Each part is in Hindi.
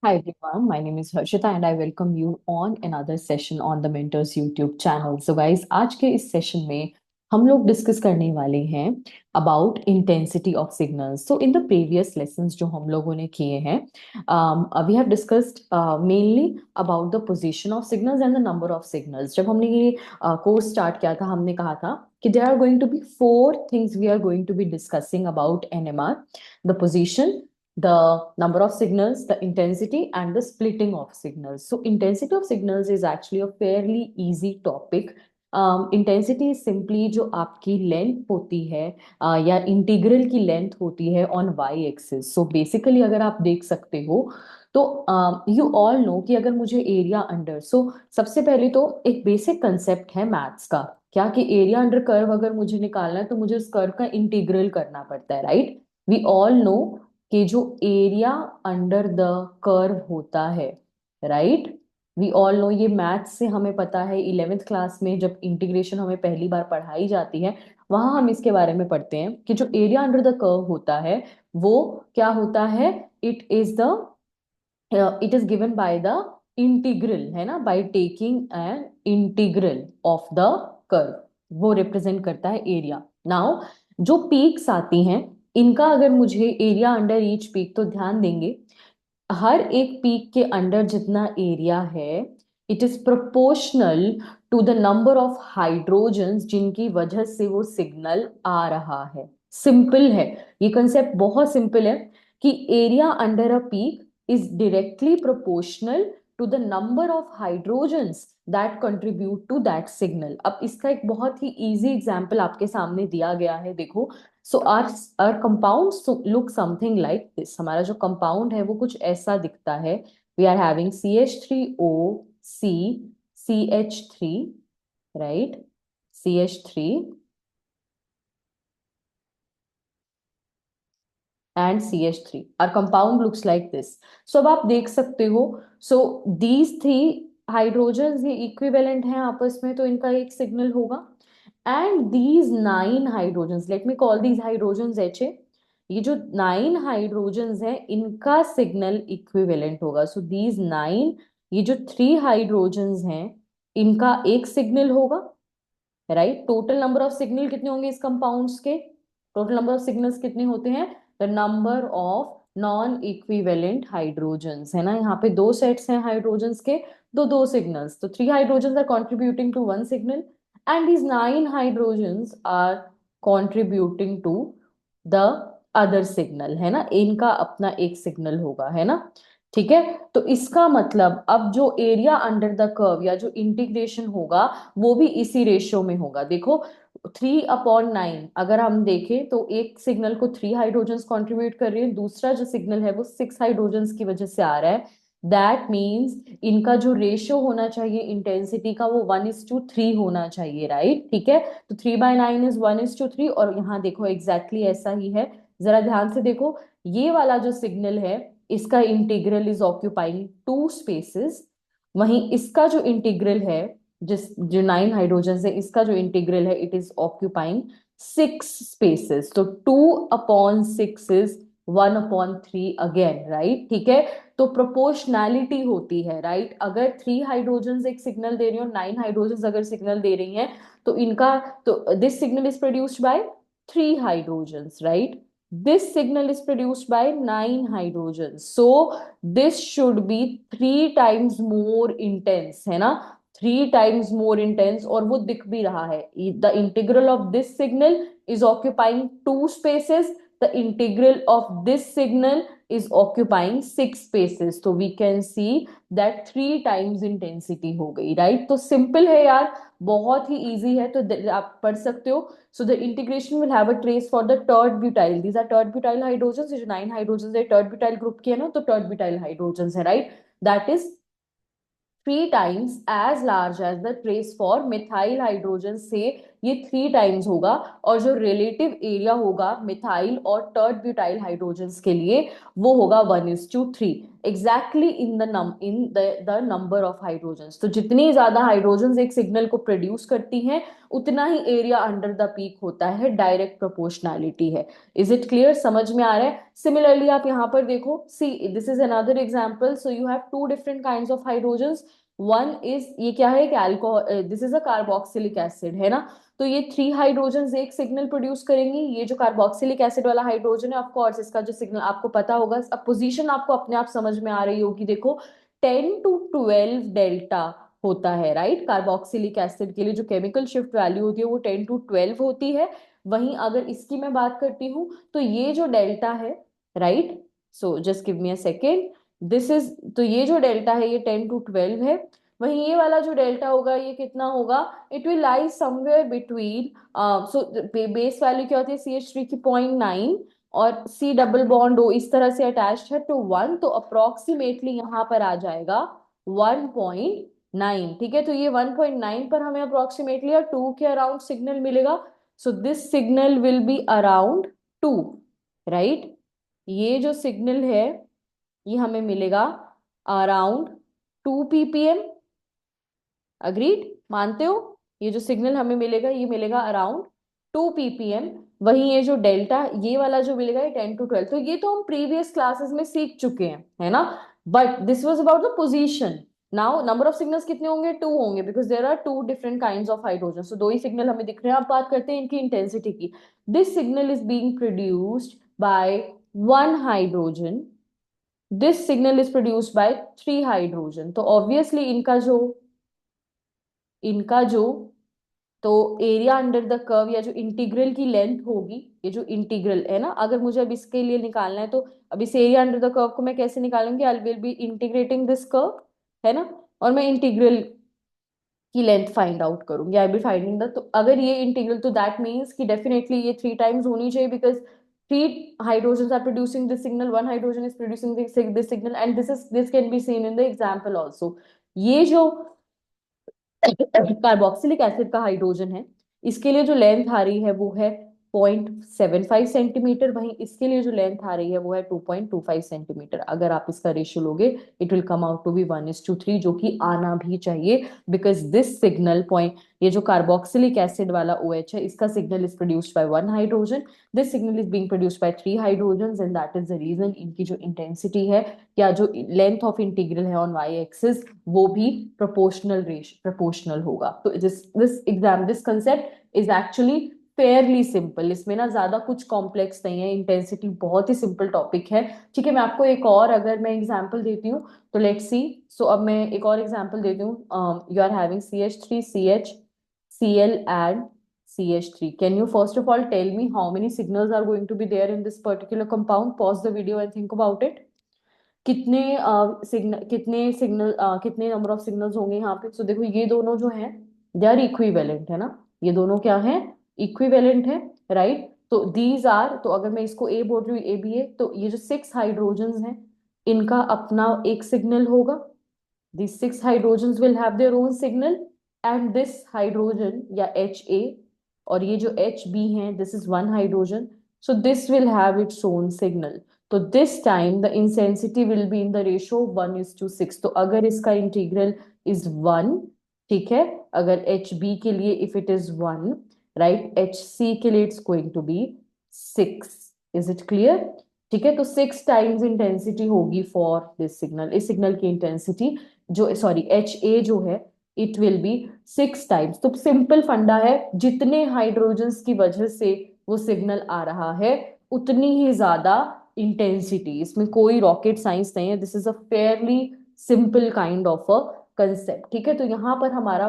Hi everyone, my name is Harshita and I welcome you on another session on the Mentors YouTube channel. So guys, आज के इस सेशन में हम लोग डिस्कस करने वाले हैं about intensity of signals. So in the previous lessons जो हम लोगों ने किए हैं, we have discussed mainly about the position of signals and the number of signals. जब हमने ये कोर्स स्टार्ट किया था, हमने कहा था कि there are going to be four things we are going to be discussing about NMR: the position, the number of signals, the intensity, and the splitting of signals. So intensity of signals is actually a fairly easy topic. Intensity simply जो आपकी लेंथ होती है या इंटीग्रल की लेंथ होती है on Y axis. So basically अगर आप देख सकते हो तो यू ऑल नो कि अगर मुझे एरिया अंडर, सबसे पहले तो एक बेसिक कंसेप्ट है मैथ्स का, क्या कि एरिया अंडर कर्व अगर मुझे निकालना है तो मुझे उस कर्व का इंटीग्रल करना पड़ता है, राइट? वी ऑल नो कि जो एरिया अंडर द कर्व होता है, राइट, वी ऑल नो, ये मैथ्स से हमें पता है. 11th क्लास में जब इंटीग्रेशन हमें पहली बार पढ़ाई जाती है, वहां हम इसके बारे में पढ़ते हैं कि जो एरिया अंडर द कर्व होता है वो क्या होता है. It is the it is given by the integral, है ना, by taking an integral of the curve, वो रिप्रेजेंट करता है एरिया. नाउ जो पीक्स आती हैं, इनका अगर मुझे एरिया अंडर ईच पीक, तो ध्यान देंगे हर एक पीक के अंडर जितना एरिया है, it is proportional to the number of hydrogens जिनकी वजह से वो सिग्नल आ रहा है. सिंपल है, ये कंसेप्ट बहुत सिंपल है कि area under a peak is directly proportional to the number of hydrogens that contribute to that signal. अब इसका एक बहुत ही easy example आपके सामने दिया गया है, देखो. सो our compounds look something like this. हमारा जो कंपाउंड है वो कुछ ऐसा दिखता है. We are having CH3O, C, CH3, right? CH3 and CH3. Our compound looks like this. So अब आप देख सकते हो, so these three hydrogens ये equivalent हैं आपस में, तो इनका एक सिग्नल होगा. And these 9 hydrogens, let me call these hydrogens HA. ये जो 9 hydrogens हैं इनका सिग्नल इक्विवेलेंट होगा. सो दीज 9, ये जो 3 hydrogens हैं इनका एक सिग्नल होगा, right? Total number of signal कितने होंगे इस कंपाउंड्स के? टोटल नंबर ऑफ सिग्नल्स कितने होते हैं? The number of non equivalent hydrogens, है ना. यहाँ पे दो सेट्स हैं हाइड्रोजन्स के, दो दो सिग्नल्स, तो 3 hydrogens are contributing to one signal and these 9 hydrogens are contributing to the other signal, है ना. इनका अपना एक सिग्नल होगा, है ना. ठीक है, तो इसका मतलब अब जो एरिया अंडर द कर्व या जो इंटीग्रेशन होगा वो भी इसी रेशियो में होगा. देखो 3/9 अगर हम देखें तो एक सिग्नल को 3 हाइड्रोजन्स कॉन्ट्रीब्यूट कर रही है, दूसरा जो सिग्नल है वो 6 हाइड्रोजन्स की वजह से आ रहा है. दैट मीन्स इनका जो रेशियो होना चाहिए इंटेंसिटी का वो 1:3 होना चाहिए, राइट? ठीक है, तो 3/9 इज 1:3. और यहाँ देखो एग्जैक्टली ऐसा ही है. जरा ध्यान से देखो, ये वाला जो सिग्नल है इसका इंटीग्रल इज ऑक्यूपाइंग 2 स्पेसेस, वहीं इसका जो इंटीग्रल है, जिस जो 9 हाइड्रोजन है, इसका जो इंटीग्रल है इट इज ऑक्यूपाइंग 6 स्पेसेस. तो 2/6 इज 1/3 अगेन, राइट? ठीक है, तो प्रोपोर्शनैलिटी होती है, राइट? अगर 3 हाइड्रोजन एक सिग्नल दे रही हो, 9 हाइड्रोजन अगर सिग्नल दे रही हैं, तो इनका, तो this signal is produced by 3 hydrogen, right? This signal is produced by 9 hydrogens. So this should be 3 times more intense, है ना. 3 times more intense, और वो दिख भी रहा है. The integral of this signal is occupying 2 spaces. The integral of this signal is occupying 6 spaces. तो we can see that 3 times intensity हो गई, right? तो simple है यार, बहुत ही easy है, तो आप पढ़ सकते हो. So the integration will have a trace for the tert butyl. These are tert butyl hydrogens. ये जो 9 hydrogens है tert butyl group की है ना, तो tert butyl hydrogens है, right? That is 3 times as large as the trace for methyl hydrogen. से ये 3 टाइम्स होगा। और जो रिलेटिव एरिया होगा मिथाइल और टर्ड ब्यूटाइल हाइड्रोजन्स के लिए वो होगा 1:3, exactly in the number of hydrogens. तो जितनी ज्यादा हाइड्रोजन्स एक सिग्नल को प्रोड्यूस करती हैं उतना ही एरिया अंडर द पीक होता है, डायरेक्ट प्रोपोर्शनैलिटी है। इज इट क्लियर, समझ में आ रहा है? सिमिलरली आप यहाँ पर देखो, see this is another example. So you have two different kinds of hydrogens. One is, ये क्या है, एक alcohol, this is a carboxylic acid, है ना। तो ये 3 हाइड्रोजन्स एक सिग्नल प्रोड्यूस करेंगी। ये जो कार्बोक्सिलिक एसिड वाला हाइड्रोजन है, ऑफ कोर्स इसका जो सिग्नल आपको पता होगा, अब पोजीशन आपको अपने आप समझ में आ रही होगी। देखो 10 to 12 डेल्टा होता है, राइट। कार्बोक्सिलिक एसिड के लिए जो केमिकल शिफ्ट वैल्यू होती है वो 10 to 12 होती है। वहीं अगर इसकी मैं बात करती हूँ तो ये जो डेल्टा है, right, so just give me a second, this is, तो ये जो डेल्टा है ये 10 to 12 है। वहीं ये वाला जो डेल्टा होगा ये कितना होगा, it will lie somewhere between, so base value क्या होती है CH3 की 0.9, और C डबल बॉन्ड ओ इस तरह से अटैच्ड है टू 1, तो अप्रोक्सीमेटली यहाँ पर आ जाएगा 1.9। ठीक है, तो ये 1.9 पर हमें अप्रोक्सीमेटली या 2 के अराउंड सिग्नल मिलेगा। So this signal will be around 2, right. ये जो सिग्नल है ये हमें मिलेगा अराउंड 2 ppm। अग्रीड, मानते हो? ये जो सिग्नल हमें मिलेगा ये मिलेगा अराउंड 2 ppm। वहीं ये जो डेल्टा ये वाला जो मिलेगा ये 10 to 12, तो ये तो हम प्रीवियस क्लासेस में सीख चुके हैं, है ना। But this was about the position. Now number of signals कितने होंगे, 2 होंगे, because there are 2 different kinds of hydrogen. So 2 ही सिग्नल हमें दिख रहे हैं। अब बात करते हैं इनकी इंटेंसिटी की। This signal is being produced by 1 hydrogen, this signal is produced by 3 hydrogen. तो ऑब्वियसली इनका जो तो एरिया अंडर द कर्व या जो इंटीग्रल की लेंथ होगी, ये जो इंटीग्रल है ना, अगर मुझे अब इसके लिए निकालना है तो अब इस एरिया अंडर द कर्व को मैं कैसे निकालूंगी, I will be integrating this curve, है ना, और मैं इंटीग्रल की लेंथ फाइंड आउट करूंगी, आई बी फाइंडिंग द, तो अगर ये इंटीग्रल, तो दैट मीन्स कि डेफिनेटली ये 3 टाइम्स होनी चाहिए, because 3 hydrogen are producing this signal, 1 hydrogen is producing this signal, and this can be seen in the example also. ये जो कार्बोक्सिलिक एसिड का हाइड्रोजन है, इसके लिए जो लेंथ आ रही है वो है 0.75 सेंटीमीटर, वहीं इसके लिए जो लेंथ आ रही है वो है 2.25 सेंटीमीटर। अगर आप इसका रेशियो लोगे it will come out to be 1:3, जो कि आना भी चाहिए, बिकॉज दिस सिग्नल पॉइंट, ये जो कार्बोक्सिलिक एसिड वाला OH है इसका signal is produced by 1 hydrogen, this signal is being produced by 3 hydrogen, and that is the reason इनकी जो इंटेंसिटी है या जो लेंथ ऑफ इंटीग्रल है ऑन वाई एक्सिस वो भी प्रोपोर्शनल होगा। तो this concept is actually fairly simple, इसमें ना ज्यादा कुछ कॉम्प्लेक्स नहीं है, इंटेंसिटी बहुत ही सिंपल टॉपिक है। ठीक है, मैं आपको एक और अगर मैं एग्जांपल देती हूँ तो लेट्स सी। सो अब मैं एक और एग्जांपल देती हूँ। You are having CH3CH Cl and CH3, can you first of all tell me how many signals are going to be there in this particular compound? Pause the video and think about it. कितने नंबर ऑफ सिग्नल्स होंगे यहाँ पे? सो देखो ये दोनों जो हैं दे आर इक्विवेलेंट, है ना। ये दोनों क्या है, इक्विवेलेंट है, राइट। तो दीज आर, तो अगर मैं इसको ए बोल रही हूँ, ए बी ए, तो ये जो 6 हाइड्रोजन्स हैं इनका अपना एक सिग्नल होगा। These 6 hydrogens will have their own signal, and this hydrogen या Ha और ये जो Hb हैं, this is 1 hydrogen, so this will have its own signal. तो this time the intensity will be in the ratio 1:6। तो अगर इसका इंटीग्रल is 1, ठीक है, अगर Hb के लिए if it is 1, right, Hc के लिए it's going to be 6। Is it clear? ठीक है, तो 6 टाइम्स इंटेंसिटी होगी फॉर दिस सिग्नल, इस सिग्नल की इंटेंसिटी जो, सॉरी, Ha जो है इट विल बी 6 टाइम्स। तो सिंपल फंडा है, जितने हाइड्रोजन्स की वजह से वो सिग्नल आ रहा है उतनी ही ज्यादा इंटेंसिटी, इसमें कोई रॉकेट साइंस नहीं है, this is a fairly simple kind of a concept. ठीक है, तो यहाँ पर हमारा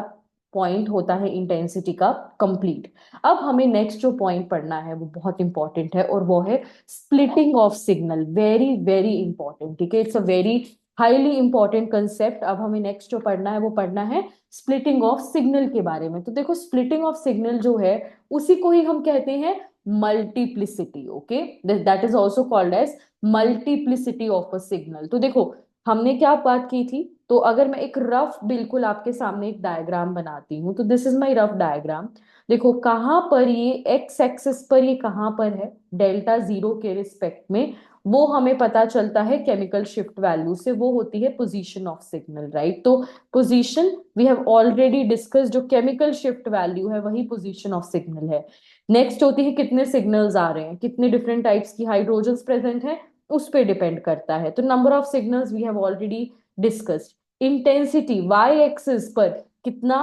पॉइंट होता है इंटेंसिटी का कंप्लीट। अब हमें नेक्स्ट जो पॉइंट पढ़ना है वो बहुत इंपॉर्टेंट है, और वो है splitting of signal, very very important. ठीक है, it's a very highly important concept. अब हमें नेक्स्ट जो पढ़ना है वो पढ़ना है स्प्लिटिंग ऑफ सिग्नल के बारे में। तो देखो स्प्लिटिंग ऑफ सिग्नल जो है उसी को ही हम कहते हैं multiplicity. Okay, that is also called as multiplicity of a signal. तो देखो हमने क्या बात की थी, तो अगर मैं एक रफ बिल्कुल आपके सामने एक डायग्राम बनाती हूँ, तो this is my rough diagram. देखो कहाँ पर ये एक्स एक्सिस पर, ये कहाँ पर है, डेल्टा जीरो के रिस्पेक्ट में, वो हमें पता चलता है केमिकल शिफ्ट वैल्यू से, वो होती है पोजीशन ऑफ सिग्नल, राइट। तो position we have already discuss, जो केमिकल शिफ्ट वैल्यू है वही पोजीशन ऑफ सिग्नल है। नेक्स्ट होती है कितने सिग्नल्स आ रहे हैं, कितने डिफरेंट टाइप्स की हाइड्रोजन्स प्रेजेंट है, उस पे डिपेंड करता है। तो नंबर ऑफ सिग्नल्स वी हैव ऑलरेडी डिस्कस्ड। इंटेंसिटी वाई एक्सिस पर कितना,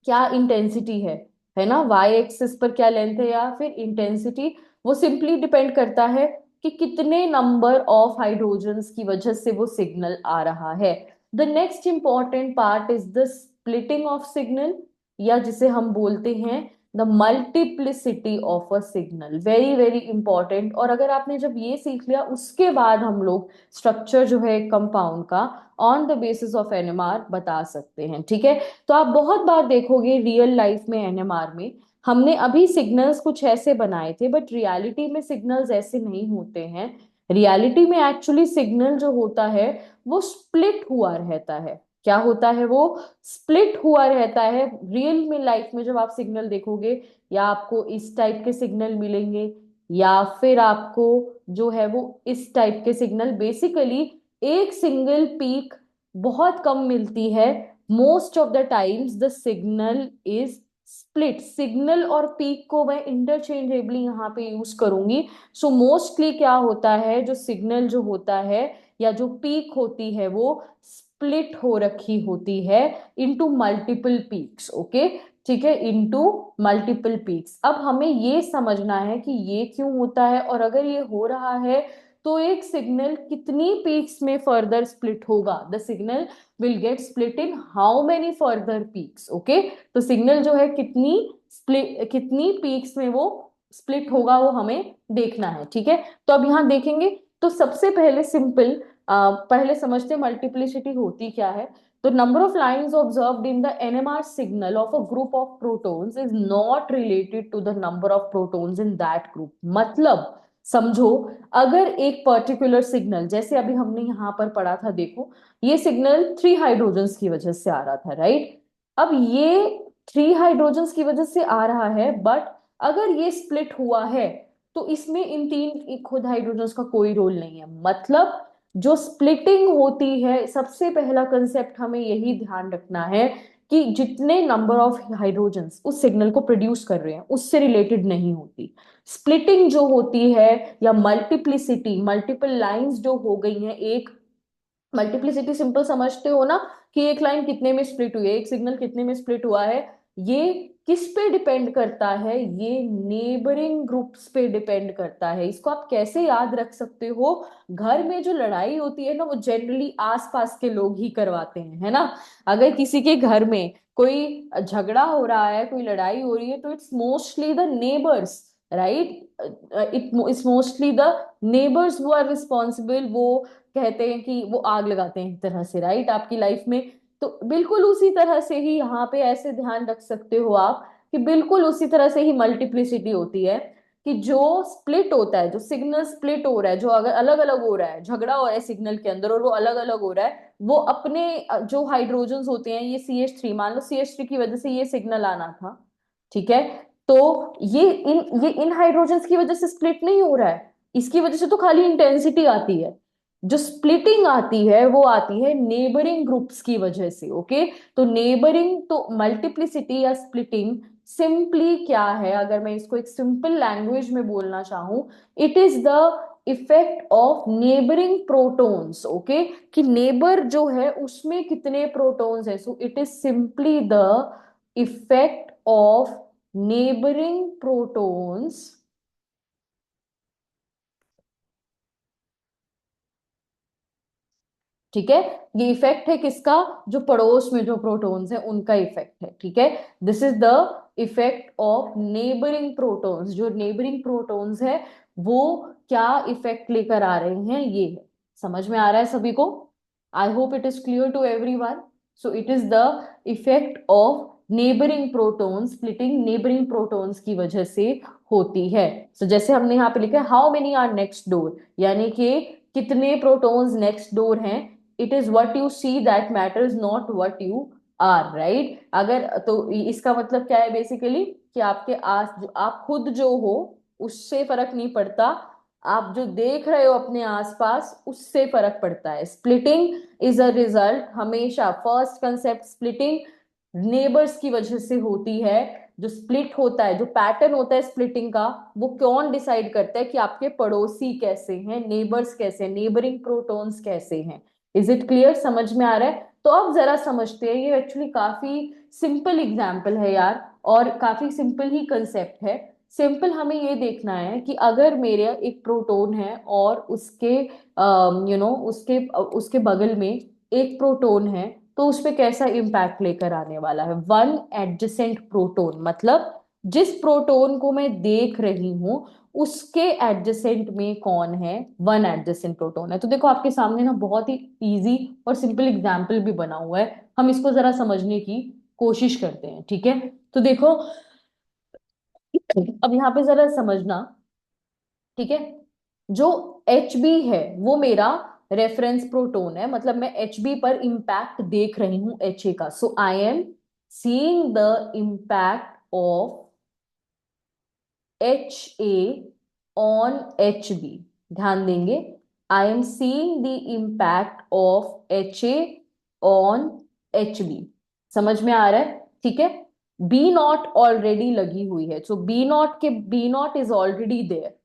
क्या इंटेंसिटी है ना, वाई एक्सिस पर क्या लेंथ है या फिर इंटेंसिटी, वो सिंपली डिपेंड करता है कि कितने नंबर ऑफ हाइड्रोजन्स की वजह से वो सिग्नल आ रहा है। The next important part is the splitting of signal, या जिसे हम बोलते हैं the multiplicity of a signal, very very important. और अगर आपने जब ये सीख लिया, उसके बाद हम लोग स्ट्रक्चर जो है कंपाउंड का on the basis of NMR बता सकते हैं, ठीक है। तो आप बहुत बार देखोगे रियल लाइफ में एनएमआर में, हमने अभी सिग्नल्स कुछ ऐसे बनाए थे, बट रियलिटी में सिग्नल्स ऐसे नहीं होते हैं। रियलिटी में एक्चुअली सिग्नल जो होता है वो स्प्लिट हुआ रहता है। क्या होता है, वो स्प्लिट हुआ रहता है। रियल में लाइफ में जब आप सिग्नल देखोगे, या आपको इस टाइप के सिग्नल मिलेंगे, या फिर आपको जो है वो इस टाइप के सिग्नल, बेसिकली एक सिंगल पीक बहुत कम मिलती है। Most of the times the signal is split. Signal और पीक को मैं इंटरचेंजेबली यहाँ पे यूज करूंगी। सो मोस्टली क्या होता है, जो सिग्नल जो होता है या जो पीक होती है वो स्प्लिट हो रखी होती है इनटू मल्टीपल पीक्स, ओके, ठीक है, इनटू मल्टीपल पीक्स। अब हमें ये समझना है कि ये क्यों होता है, और अगर ये हो रहा है तो एक सिग्नल कितनी पीक्स में फर्दर स्प्लिट होगा, the signal will get split in how many further peaks, okay. तो सिग्नल जो है कितनी स्प्लिट, कितनी पीक्स में वो स्प्लिट होगा, वो हमें देखना है, ठीक है। तो अब यहाँ देखेंगे, तो सबसे पहले सिंपल, पहले समझते हैं मल्टीप्लिसिटी होती क्या है। तो number of lines observed in the NMR signal of a group of protons is not related to the number of protons in that group. मतलब समझो, अगर एक पर्टिकुलर सिग्नल, जैसे अभी हमने यहां पर पढ़ा था, देखो ये सिग्नल 3 हाइड्रोजन्स की वजह से आ रहा था, राइट। अब ये 3 हाइड्रोजन्स की वजह से आ रहा है, बट अगर ये स्प्लिट हुआ है तो इसमें इन 3 खुद हाइड्रोजन्स का कोई रोल नहीं है। मतलब जो स्प्लिटिंग होती है, सबसे पहला कंसेप्ट हमें यही ध्यान रखना है कि जितने नंबर ऑफ हाइड्रोजन्स उस सिग्नल को प्रोड्यूस कर रहे हैं उससे रिलेटेड नहीं होती। स्प्लिटिंग जो होती है, या मल्टीप्लिसिटी, मल्टीपल लाइंस जो हो गई हैं, एक मल्टीप्लिसिटी सिंपल समझते हो ना, कि एक लाइन कितने में स्प्लिट हुई है, एक सिग्नल कितने में स्प्लिट हुआ है, ये किस पे डिपेंड करता है, ये नेबरिंग ग्रुप्स पे डिपेंड करता है। इसको आप कैसे याद रख सकते हो, घर में जो लड़ाई होती है ना, वो जनरली आसपास के लोग ही करवाते हैं, है ना। अगर किसी के घर में कोई झगड़ा हो रहा है, कोई लड़ाई हो रही है, तो it's mostly the neighbours, right. It's mostly the neighbours who are responsible. वो कहते हैं कि वो आग लगाते हैं एक तरह से, राइट, आपकी लाइफ में। तो बिल्कुल उसी तरह से ही यहाँ पे ऐसे ध्यान रख सकते हो आप, कि बिल्कुल उसी तरह से ही मल्टीप्लिसिटी होती है, कि जो स्प्लिट होता है, जो सिग्नल स्प्लिट हो रहा है, जो अगर अलग अलग हो रहा है, झगड़ा हो रहा है सिग्नल के अंदर और वो अलग अलग हो रहा है, वो अपने जो हाइड्रोजन्स होते हैं, ये CH3, मान लो CH3 की वजह से ये सिग्नल आना था, ठीक है। तो ये इन हाइड्रोजन्स की वजह से स्प्लिट नहीं हो रहा है, इसकी वजह से तो खाली इंटेंसिटी आती है। जो स्प्लिटिंग आती है वो आती है नेबरिंग ग्रुप्स की वजह से, ओके। तो नेबरिंग, तो मल्टीप्लिसिटी या स्प्लिटिंग सिंपली क्या है, अगर मैं इसको एक सिंपल लैंग्वेज में बोलना चाहूं, it is the effect of neighbouring protons, okay. कि नेबर जो है उसमें कितने प्रोटॉन्स है, सो it is simply the effect of neighbouring protons, ठीक है। ये इफेक्ट है किसका, जो पड़ोस में जो प्रोटॉन्स है उनका इफेक्ट है, ठीक है। This is the effect of neighbouring protons. जो नेबरिंग प्रोटॉन्स है वो क्या इफेक्ट लेकर आ रहे हैं, ये है। समझ में आ रहा है सभी को? I hope it is clear to everyone. So it is the effect of neighbouring protons, splitting neighbouring protons की वजह से होती है। सो जैसे हमने यहाँ पे लिखा है how many are next door, यानी कि कितने प्रोटॉन्स नेक्स्ट डोर हैं। It is what you see that matters, not what you are, right. अगर तो इसका मतलब क्या है बेसिकली, कि आपके आस जो आप खुद जो हो उससे फर्क नहीं पड़ता, आप जो देख रहे हो अपने आसपास उससे फर्क पड़ता है। स्प्लिटिंग इज अ रिजल्ट, हमेशा फर्स्ट कंसेप्ट स्प्लिटिंग नेबर्स की वजह से होती है। जो स्प्लिट होता है, जो पैटर्न होता है स्प्लिटिंग का, वो कौन डिसाइड करता है कि आपके पड़ोसी कैसे हैं, नेबर्स कैसे हैं, नेबरिंग प्रोटॉन्स कैसे हैं। इज इट क्लियर, समझ में आ रहा है? तो अब जरा समझते हैं, ये एक्चुअली काफी सिंपल एग्जाम्पल है यार, और काफी सिंपल ही कंसेप्ट है। सिंपल हमें ये देखना है कि अगर मेरे एक प्रोटॉन है और उसके उसके उसके बगल में एक प्रोटॉन है, तो उस पे कैसा इम्पैक्ट लेकर आने वाला है। वन एडजेसेंट प्रोटॉन, मतलब जिस प्रोटॉन को मैं देख रही हूं उसके एडजेसेंट में कौन है, वन एडजेसेंट प्रोटॉन है। तो देखो आपके सामने ना बहुत ही इजी और सिंपल एग्जाम्पल भी बना हुआ है, हम इसको जरा समझने की कोशिश करते हैं, ठीक है। तो देखो अब यहाँ पे जरा समझना, ठीक है। जो एच बी है वो मेरा रेफरेंस प्रोटोन है, मतलब मैं एच बी पर इम्पैक्ट देख रही हूं एच ए का। So I am seeing the impact of H A on H B. ध्यान देंगे, I am seeing the impact of H A on H B. समझ में आ रहा है, ठीक है। बी नॉट ऑलरेडी लगी हुई है, so B not is already there,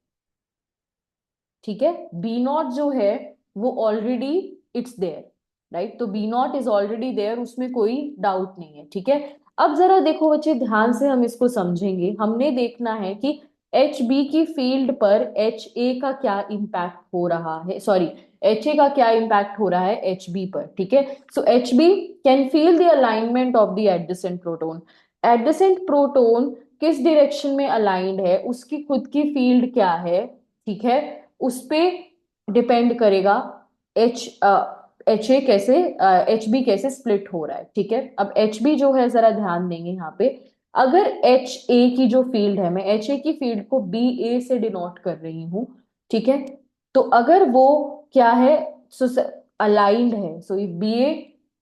ठीक है। बी नॉट जो है वो ऑलरेडी इट्स देयर, राइट। तो B not is already there, उसमें कोई डाउट नहीं है, ठीक है। अब जरा देखो बच्चे, ध्यान से हम इसको समझेंगे। हमने देखना है कि एच बी की फील्ड पर एच ए का क्या इम्पैक्ट हो रहा है, सॉरी, एच ए का क्या इम्पैक्ट हो रहा है एच बी पर, ठीक है। So H B can feel the alignment of the adjacent proton. Adjacent proton किस डायरेक्शन में अलाइंड है, उसकी खुद की फील्ड क्या है, ठीक है। उस पे डिपेंड करेगा एच एच ए कैसे, एच बी कैसे स्प्लिट हो रहा है, ठीक है। अब एच बी जो है जरा ध्यान देंगे यहाँ पे। अगर एच ए की जो फील्ड है, मैं एच ए की फील्ड को बी ए से डिनोट कर रही हूँ, ठीक है। तो अगर वो क्या है, सो अलाइंड है, so if B A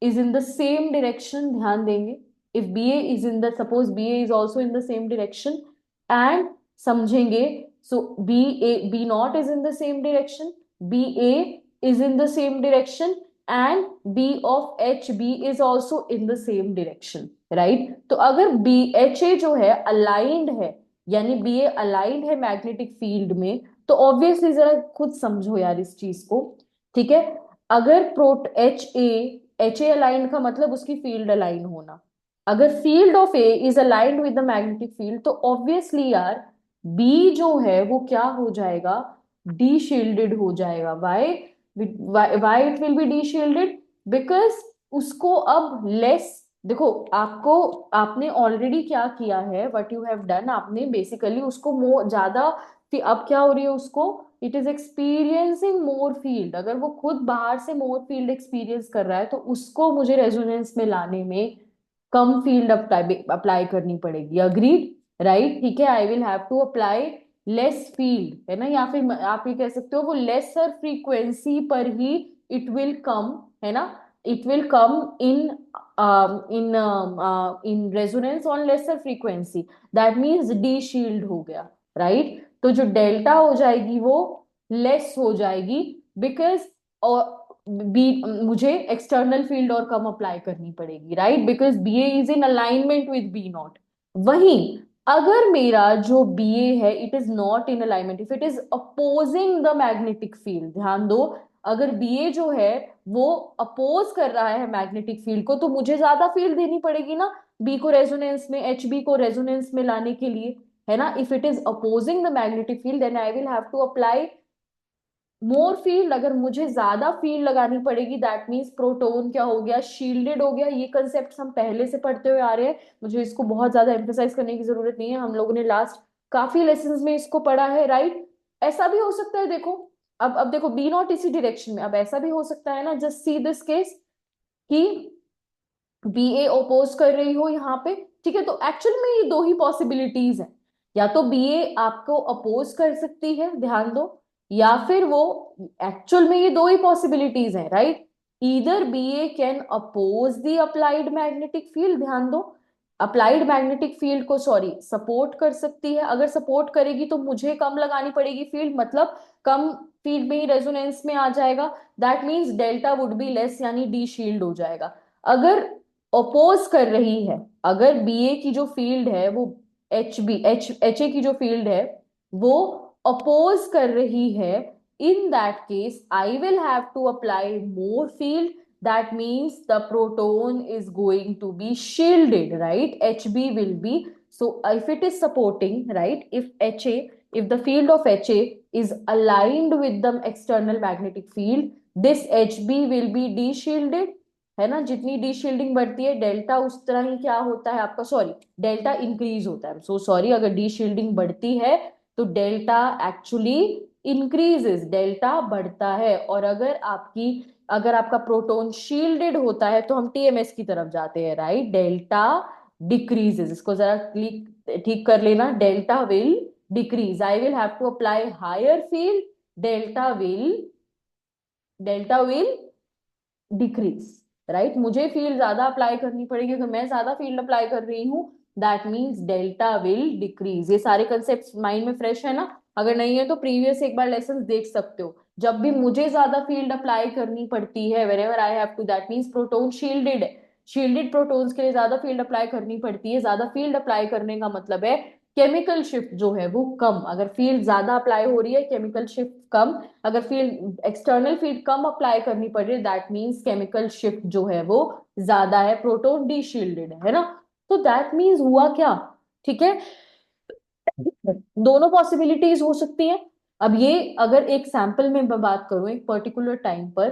is in the same direction, ध्यान देंगे, if B A is in the, suppose B A is also in the same direction, and समझेंगे, so B naught is in the same direction, BA is in the same direction, and B of HB is also in the same direction, right। तो अगर BHA जो है अलाइंड है, यानी BA अलाइंड है मैग्नेटिक फील्ड में, तो ऑब्वियसली जरा खुद समझो यार इस चीज को, ठीक है। अगर प्रोट एच ए अलाइंड का मतलब उसकी फील्ड अलाइन होना। अगर field of A is aligned with the magnetic field, तो ऑब्वियसली यार बी जो है वो क्या हो जाएगा, डी शील्डेड हो जाएगा। Why, why it will be deshielded, because उसको अब लेस, देखो आपको, आपने ऑलरेडी क्या किया है, व्हाट यू हैव डन, आपने बेसिकली उसको मोर ज्यादा, फिर अब क्या हो रही है उसको, it is experiencing more field. अगर वो खुद बाहर से मोर फील्ड एक्सपीरियंस कर रहा है, तो उसको मुझे रेजोनेंस में लाने में कम फील्ड अप्लाई अप्लाई करनी पड़ेगी। अग्रीड, राइट, ठीक है। I will have to apply less field, है ना, या फिर आप ये कह सकते हो वो लेसर फ्रीक्वेंसी पर ही इट विल कम, है ना, it will come in in in resonance on lesser frequency, that means deshield हो गया, राइट। तो जो डेल्टा हो जाएगी वो लेस हो जाएगी, बिकॉज बी, मुझे एक्सटर्नल फील्ड और कम अप्लाई करनी पड़ेगी, right, because B A is in alignment with B not. वहीं अगर मेरा जो बी ए है it is not in alignment, if it is opposing the magnetic field, ध्यान दो, अगर बी ए जो है वो अपोज कर रहा है मैग्नेटिक फील्ड को, तो मुझे ज्यादा फील्ड देनी पड़ेगी ना बी को रेजोनेंस में, एच बी को रेजोनेंस में लाने के लिए, है ना। If it is opposing the magnetic field, then I will have to apply more field. अगर मुझे ज्यादा फील्ड लगानी पड़ेगी, दैट मीन्स प्रोटॉन क्या हो गया, शील्डेड हो गया। ये कंसेप्ट हम पहले से पढ़ते हुए आ रहे हैं, मुझे इसको बहुत ज्यादा एम्फेसाइज करने की जरूरत नहीं है, हम लोगों ने लास्ट काफी लेसन में इसको पढ़ा है, राइट। ऐसा भी हो सकता है, देखो, अब देखो बी नॉट इसी डायरेक्शन में, अब ऐसा भी हो सकता है ना, जस्ट सी दिस केस, कि बी ए ओपोज कर रही हो यहाँ पे, ठीक है। तो एक्चुअल में ये दो ही पॉसिबिलिटीज हैं, या तो बी ए आपको अपोज कर सकती है, ध्यान दो, या फिर वो, एक्चुअल में ये दो ही पॉसिबिलिटीज हैं, right. Either B A can oppose the applied magnetic field, ध्यान दो, अप्लाइड मैग्नेटिक फील्ड को सॉरी सपोर्ट कर सकती है, अगर सपोर्ट करेगी तो मुझे कम लगानी पड़ेगी फील्ड, मतलब कम फील्ड में ही रेजोनेंस में आ जाएगा, that means delta would be less, यानी डी शील्ड हो जाएगा। अगर अपोज कर रही है, अगर बी ए की जो फील्ड है वो एच ए की जो फील्ड है वो अपोज कर रही है, in that case I will have to apply more field, that means the proton is going to be shielded, right? Hb will be, so if it is supporting, right, if ha, if the field of ha is aligned with the external magnetic field, this hb will be de-shielded, है ना, जितनी डी शील्डिंग बढ़ती है डेल्टा उस तरह ही क्या होता है आपका, सॉरी डेल्टा इंक्रीज होता है, सो सॉरी, अगर डी शील्डिंग बढ़ती है तो डेल्टा एक्चुअली इंक्रीजेस, डेल्टा बढ़ता है, और अगर आपका प्रोटॉन शील्डेड होता है तो हम टीएमएस की तरफ जाते हैं, राइट, डेल्टा डिक्रीजेस, इसको जरा ठीक कर लेना, delta will decrease, I will have to apply higher field, delta will delta will decrease, right, मुझे फील्ड ज्यादा अप्लाई करनी पड़ेगी, अगर मैं ज्यादा फील्ड अप्लाई कर रही हूँ that means delta will decrease. ये सारे कंसेप्ट माइंड में फ्रेश है ना? अगर नहीं है तो प्रीवियस एक बार लेसन देख सकते हो, जब भी मुझे ज्यादा फील्ड अप्लाई करनी पड़ती है, where ever I have to, that means proton shielded है, शील्डेड प्रोटोन्स के लिए ज्यादा फील्ड अप्लाई करनी पड़ती है, ज्यादा फील्ड अप्लाई करने का मतलब है केमिकल शिफ्ट जो है वो कम, अगर फील्ड ज्यादा अप्लाई हो रही है केमिकल शिफ्ट कम, अगर फील्ड एक्सटर्नल फील्ड कम अप्लाई करनी पड़ रही है दैट मीन्स केमिकल शिफ्ट जो है वो ज्यादा है, प्रोटॉन डी शील्डेड है ना, तो दैट मीन्स हुआ क्या, ठीक है, दोनों पॉसिबिलिटीज हो सकती हैं। अब ये अगर एक सैंपल में मैं बात करूं एक पर्टिकुलर टाइम पर,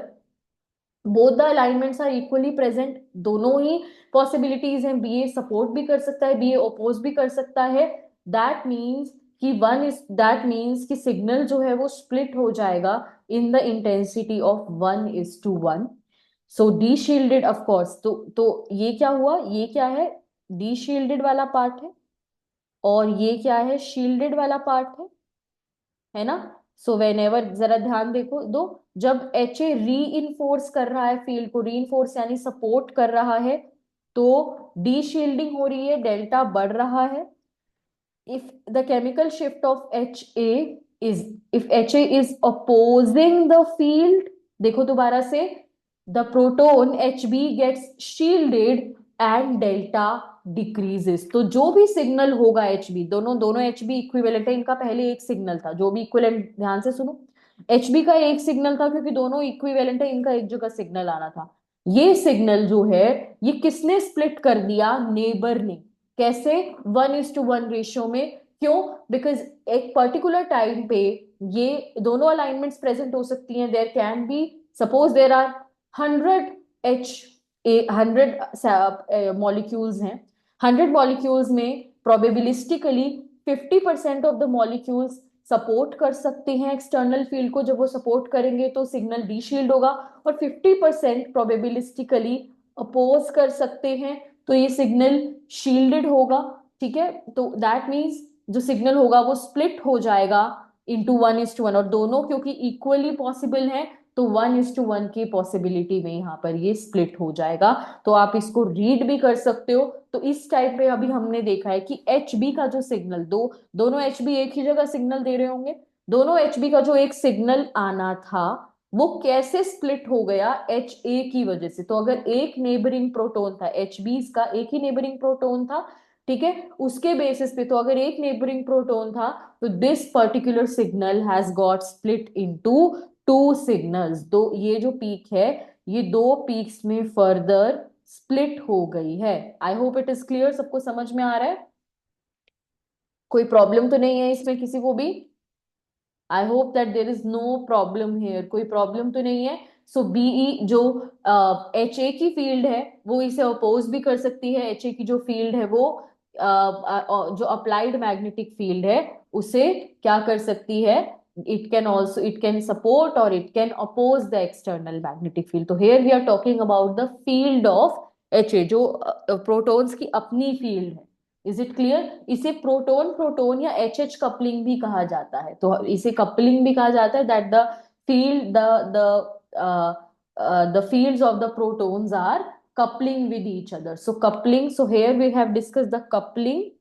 both the alignments are equally present, दोनों ही पॉसिबिलिटीज हैं, बी ए सपोर्ट भी कर सकता है, बी ए ओपोज भी कर सकता है, दैट मीन्स कि वन इज, दैट मीन्स कि सिग्नल जो है वो स्प्लिट हो जाएगा in the intensity of 1:1। So D shielded of course, तो ये क्या हुआ, ये क्या है, डी शील्डेड वाला पार्ट है, और ये क्या है, शील्डेड वाला पार्ट है ना? सो वेन एवर, जरा ध्यान देखो दो, जब एच ए री इन्फोर्स कर रहा है फील्ड को, री इन्फोर्स यानी सपोर्ट कर रहा है, तो डी शील्डिंग हो रही है, डेल्टा बढ़ रहा है, if the chemical shift of Ha is, if Ha is opposing the field, देखो दोबारा से, the proton Hb gets shielded and delta decreases, तो जो भी सिग्नल होगा Hb, दोनों दोनों Hb इक्विवेलेंट है, इनका पहले एक सिग्नल था, जो भी इक्विवेलेंट, ध्यान से सुनो, Hb का एक सिग्नल था क्योंकि दोनों इक्विवेलेंट है, इनका एक जगह सिग्नल आना था, ये सिग्नल जो है ये किसने स्प्लिट कर दिया, नेबर ने, कैसे, 1:1 रेशियो में, क्यों, बिकॉज एक पर्टिकुलर टाइम पे ये दोनों अलाइनमेंट्स प्रेजेंट हो सकती हैं, there can be, suppose there are 100 H A 100 molecules हैं, 100 मॉलिक्यूल्स में probabilistically 50% of the molecules support कर सकते हैं एक्सटर्नल फील्ड को, जब वो सपोर्ट करेंगे तो सिग्नल डी शील्ड होगा, और 50% प्रोबेबिलिस्टिकली अपोज कर सकते हैं तो ये सिग्नल शील्डेड होगा, ठीक है, तो दैट मीन्स जो सिग्नल होगा वो स्प्लिट हो जाएगा इंटू 1:1, और दोनों क्योंकि इक्वली पॉसिबल है तो 1:1 की पॉसिबिलिटी में यहाँ पर ये स्प्लिट हो जाएगा, तो आप इसको रीड भी कर सकते हो। तो इस टाइप पे अभी हमने देखा है कि एच बी का जो सिग्नल, दोनों एच बी एक ही जगह सिग्नल दे रहे होंगे, दोनों एच बी का जो एक सिग्नल आना था वो कैसे स्प्लिट हो गया, एच ए की वजह से, तो अगर एक नेबरिंग प्रोटोन था, एच बी का एक ही नेबरिंग प्रोटोन था, ठीक है, उसके बेसिस पे, तो अगर एक नेबरिंग प्रोटोन था तो this particular signal has got split into two signals, तो ये जो पीक है ये दो पीक्स में फर्दर स्प्लिट हो गई है। आई होप इट इज क्लियर, सबको समझ में आ रहा है, कोई प्रॉब्लम तो नहीं है इसमें किसी को भी? I hope that there is no problem here, कोई प्रॉब्लम तो नहीं है। सो बीई जो एच ए की फील्ड है वो इसे अपोज भी कर सकती है, एच ए की जो फील्ड है वो जो अप्लाइड मैग्नेटिक फील्ड है उसे क्या कर सकती है, it can also, it can support और it can oppose the external magnetic field, तो here we are talking about the field of H A, जो प्रोटॉन्स की अपनी फील्ड है। Is it clear? इसे प्रोटोन प्रोटोन या एच एच कपलिंग भी कहा जाता है, तो इसे कपलिंग भी कहा जाता है, that the field the the fields of the protons are coupling with each other. So coupling, so here we have discussed the coupling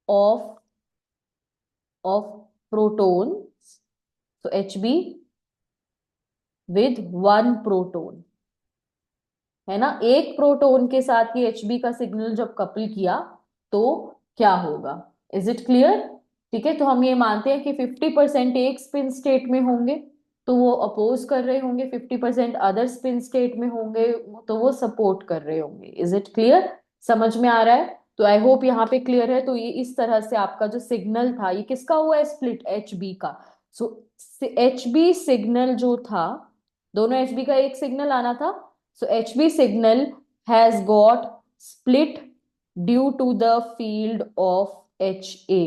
of protons, so Hb with one proton, है ना, एक प्रोटोन के साथ ये Hb का सिग्नल जब कपल किया तो क्या होगा? Is it clear? ठीक है, तो हम ये मानते हैं कि 50% एक स्पिन स्टेट में होंगे तो वो अपोज कर रहे होंगे, 50% अदर स्पिन स्टेट में होंगे तो वो सपोर्ट कर रहे होंगे। Is it clear? समझ में आ रहा है? तो आई होप यहाँ पे क्लियर है। तो ये इस तरह से आपका जो सिग्नल था, ये किसका हुआ है? स्प्लिट Hb का। सो Hb सिग्नल जो था, दोनों Hb का एक सिग्नल आना था, so Hb signal has got split due to the field of Ha,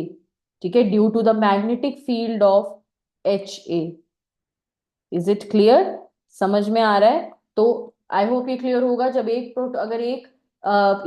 ठीक है, due to the magnetic field of Ha। Is it clear? समझ में आ रहा है? तो आई होप ये क्लियर होगा। जब एक प्रोटो अगर एक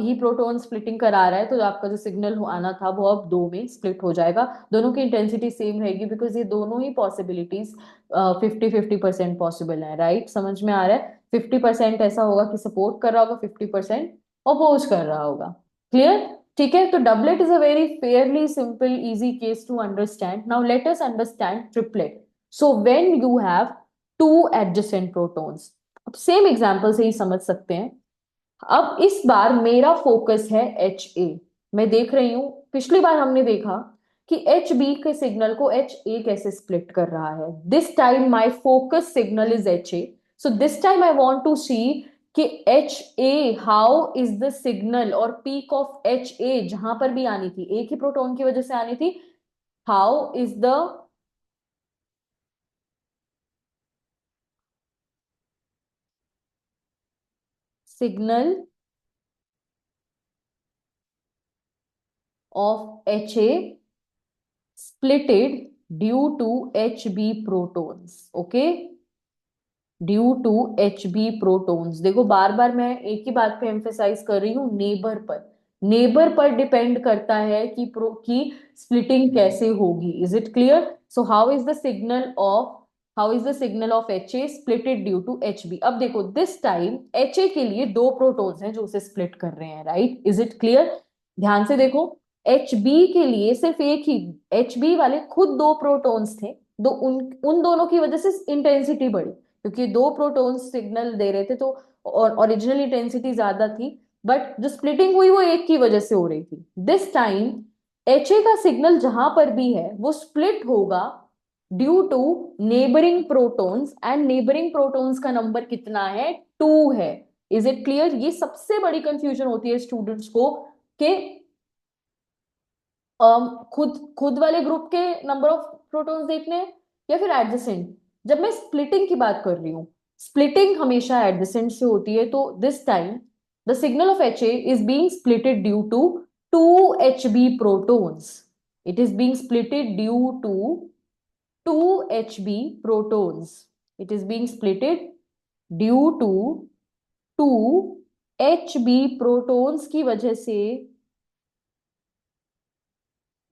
ही प्रोटॉन स्प्लिटिंग करा रहा है तो आपका जो सिग्नल आना था वो अब दो में स्प्लिट हो जाएगा। दोनों की इंटेंसिटी सेम रहेगी बिकॉज ये दोनों ही पॉसिबिलिटीज 50-50% पॉसिबल है। राइट? समझ में आ रहा है? 50% ऐसा होगा कि सपोर्ट कर रहा होगा, 50% अपोज कर रहा होगा। क्लियर? ठीक है, तो doublet is a very fairly simple easy case to understand. Now let us understand triplet. So when you have two adjacent protons, अब सेम एग्जांपल से ही समझ सकते हैं। अब इस बार मेरा फोकस है Ha। मैं देख रही हूं, पिछली बार हमने देखा कि Hb के सिग्नल को Ha कैसे स्प्लिट कर रहा है। This time my focus signal is Ha। So this time I want to see कि Ha how is the signal और पीक ऑफ Ha जहां पर भी आनी थी, एक ही प्रोटॉन की वजह से आनी थी, how is the signal of Ha splitted due to Hb protons. Okay, due to Hb protons. देखो बार बार मैं एक ही बात पे एम्फेसाइज कर रही हूँ, नेबर पर। नेबर पर डिपेंड करता है कि प्रो की स्प्लिटिंग कैसे होगी। Is it clear? So how is the signal of Ha splitted due to Hb। अब देखो दिस टाइम Ha के लिए दो प्रोटॉन्स हैं जो उसे स्प्लिट कर रहे हैं। राइट? Is it clear? ध्यान से देखो, Hb के लिए सिर्फ एक ही, Hb वाले खुद दो प्रोटॉन्स थे, दो उन उन दोनों की वजह से इंटेंसिटी बढ़ी, क्योंकि दो प्रोटॉन सिग्नल दे रहे थे तो ओरिजिनल इंटेंसिटी ज्यादा थी, बट जो स्प्लिटिंग हुई वो एक की वजह से हो रही थी। दिस टाइम Ha का सिग्नल जहां पर भी है वो स्प्लिट होगा due to neighbouring protons, and neighbouring protons का नंबर कितना है? 2 है। Is it clear? ये सबसे बड़ी कंफ्यूजन होती है स्टूडेंट्स को कि खुद खुद वाले ग्रुप के नंबर ऑफ प्रोटॉन्स देखने हैं या फिर एडजेसेंट। जब मैं स्प्लिटिंग की बात कर रही हूँ, स्प्लिटिंग हमेशा एडजेसेंट से होती है। तो this time the signal of Ha is being splitted due to 2 Hb protons। it is being splitted due to 2 Hb protons। it is being splitted due to 2 Hb protons की वजह से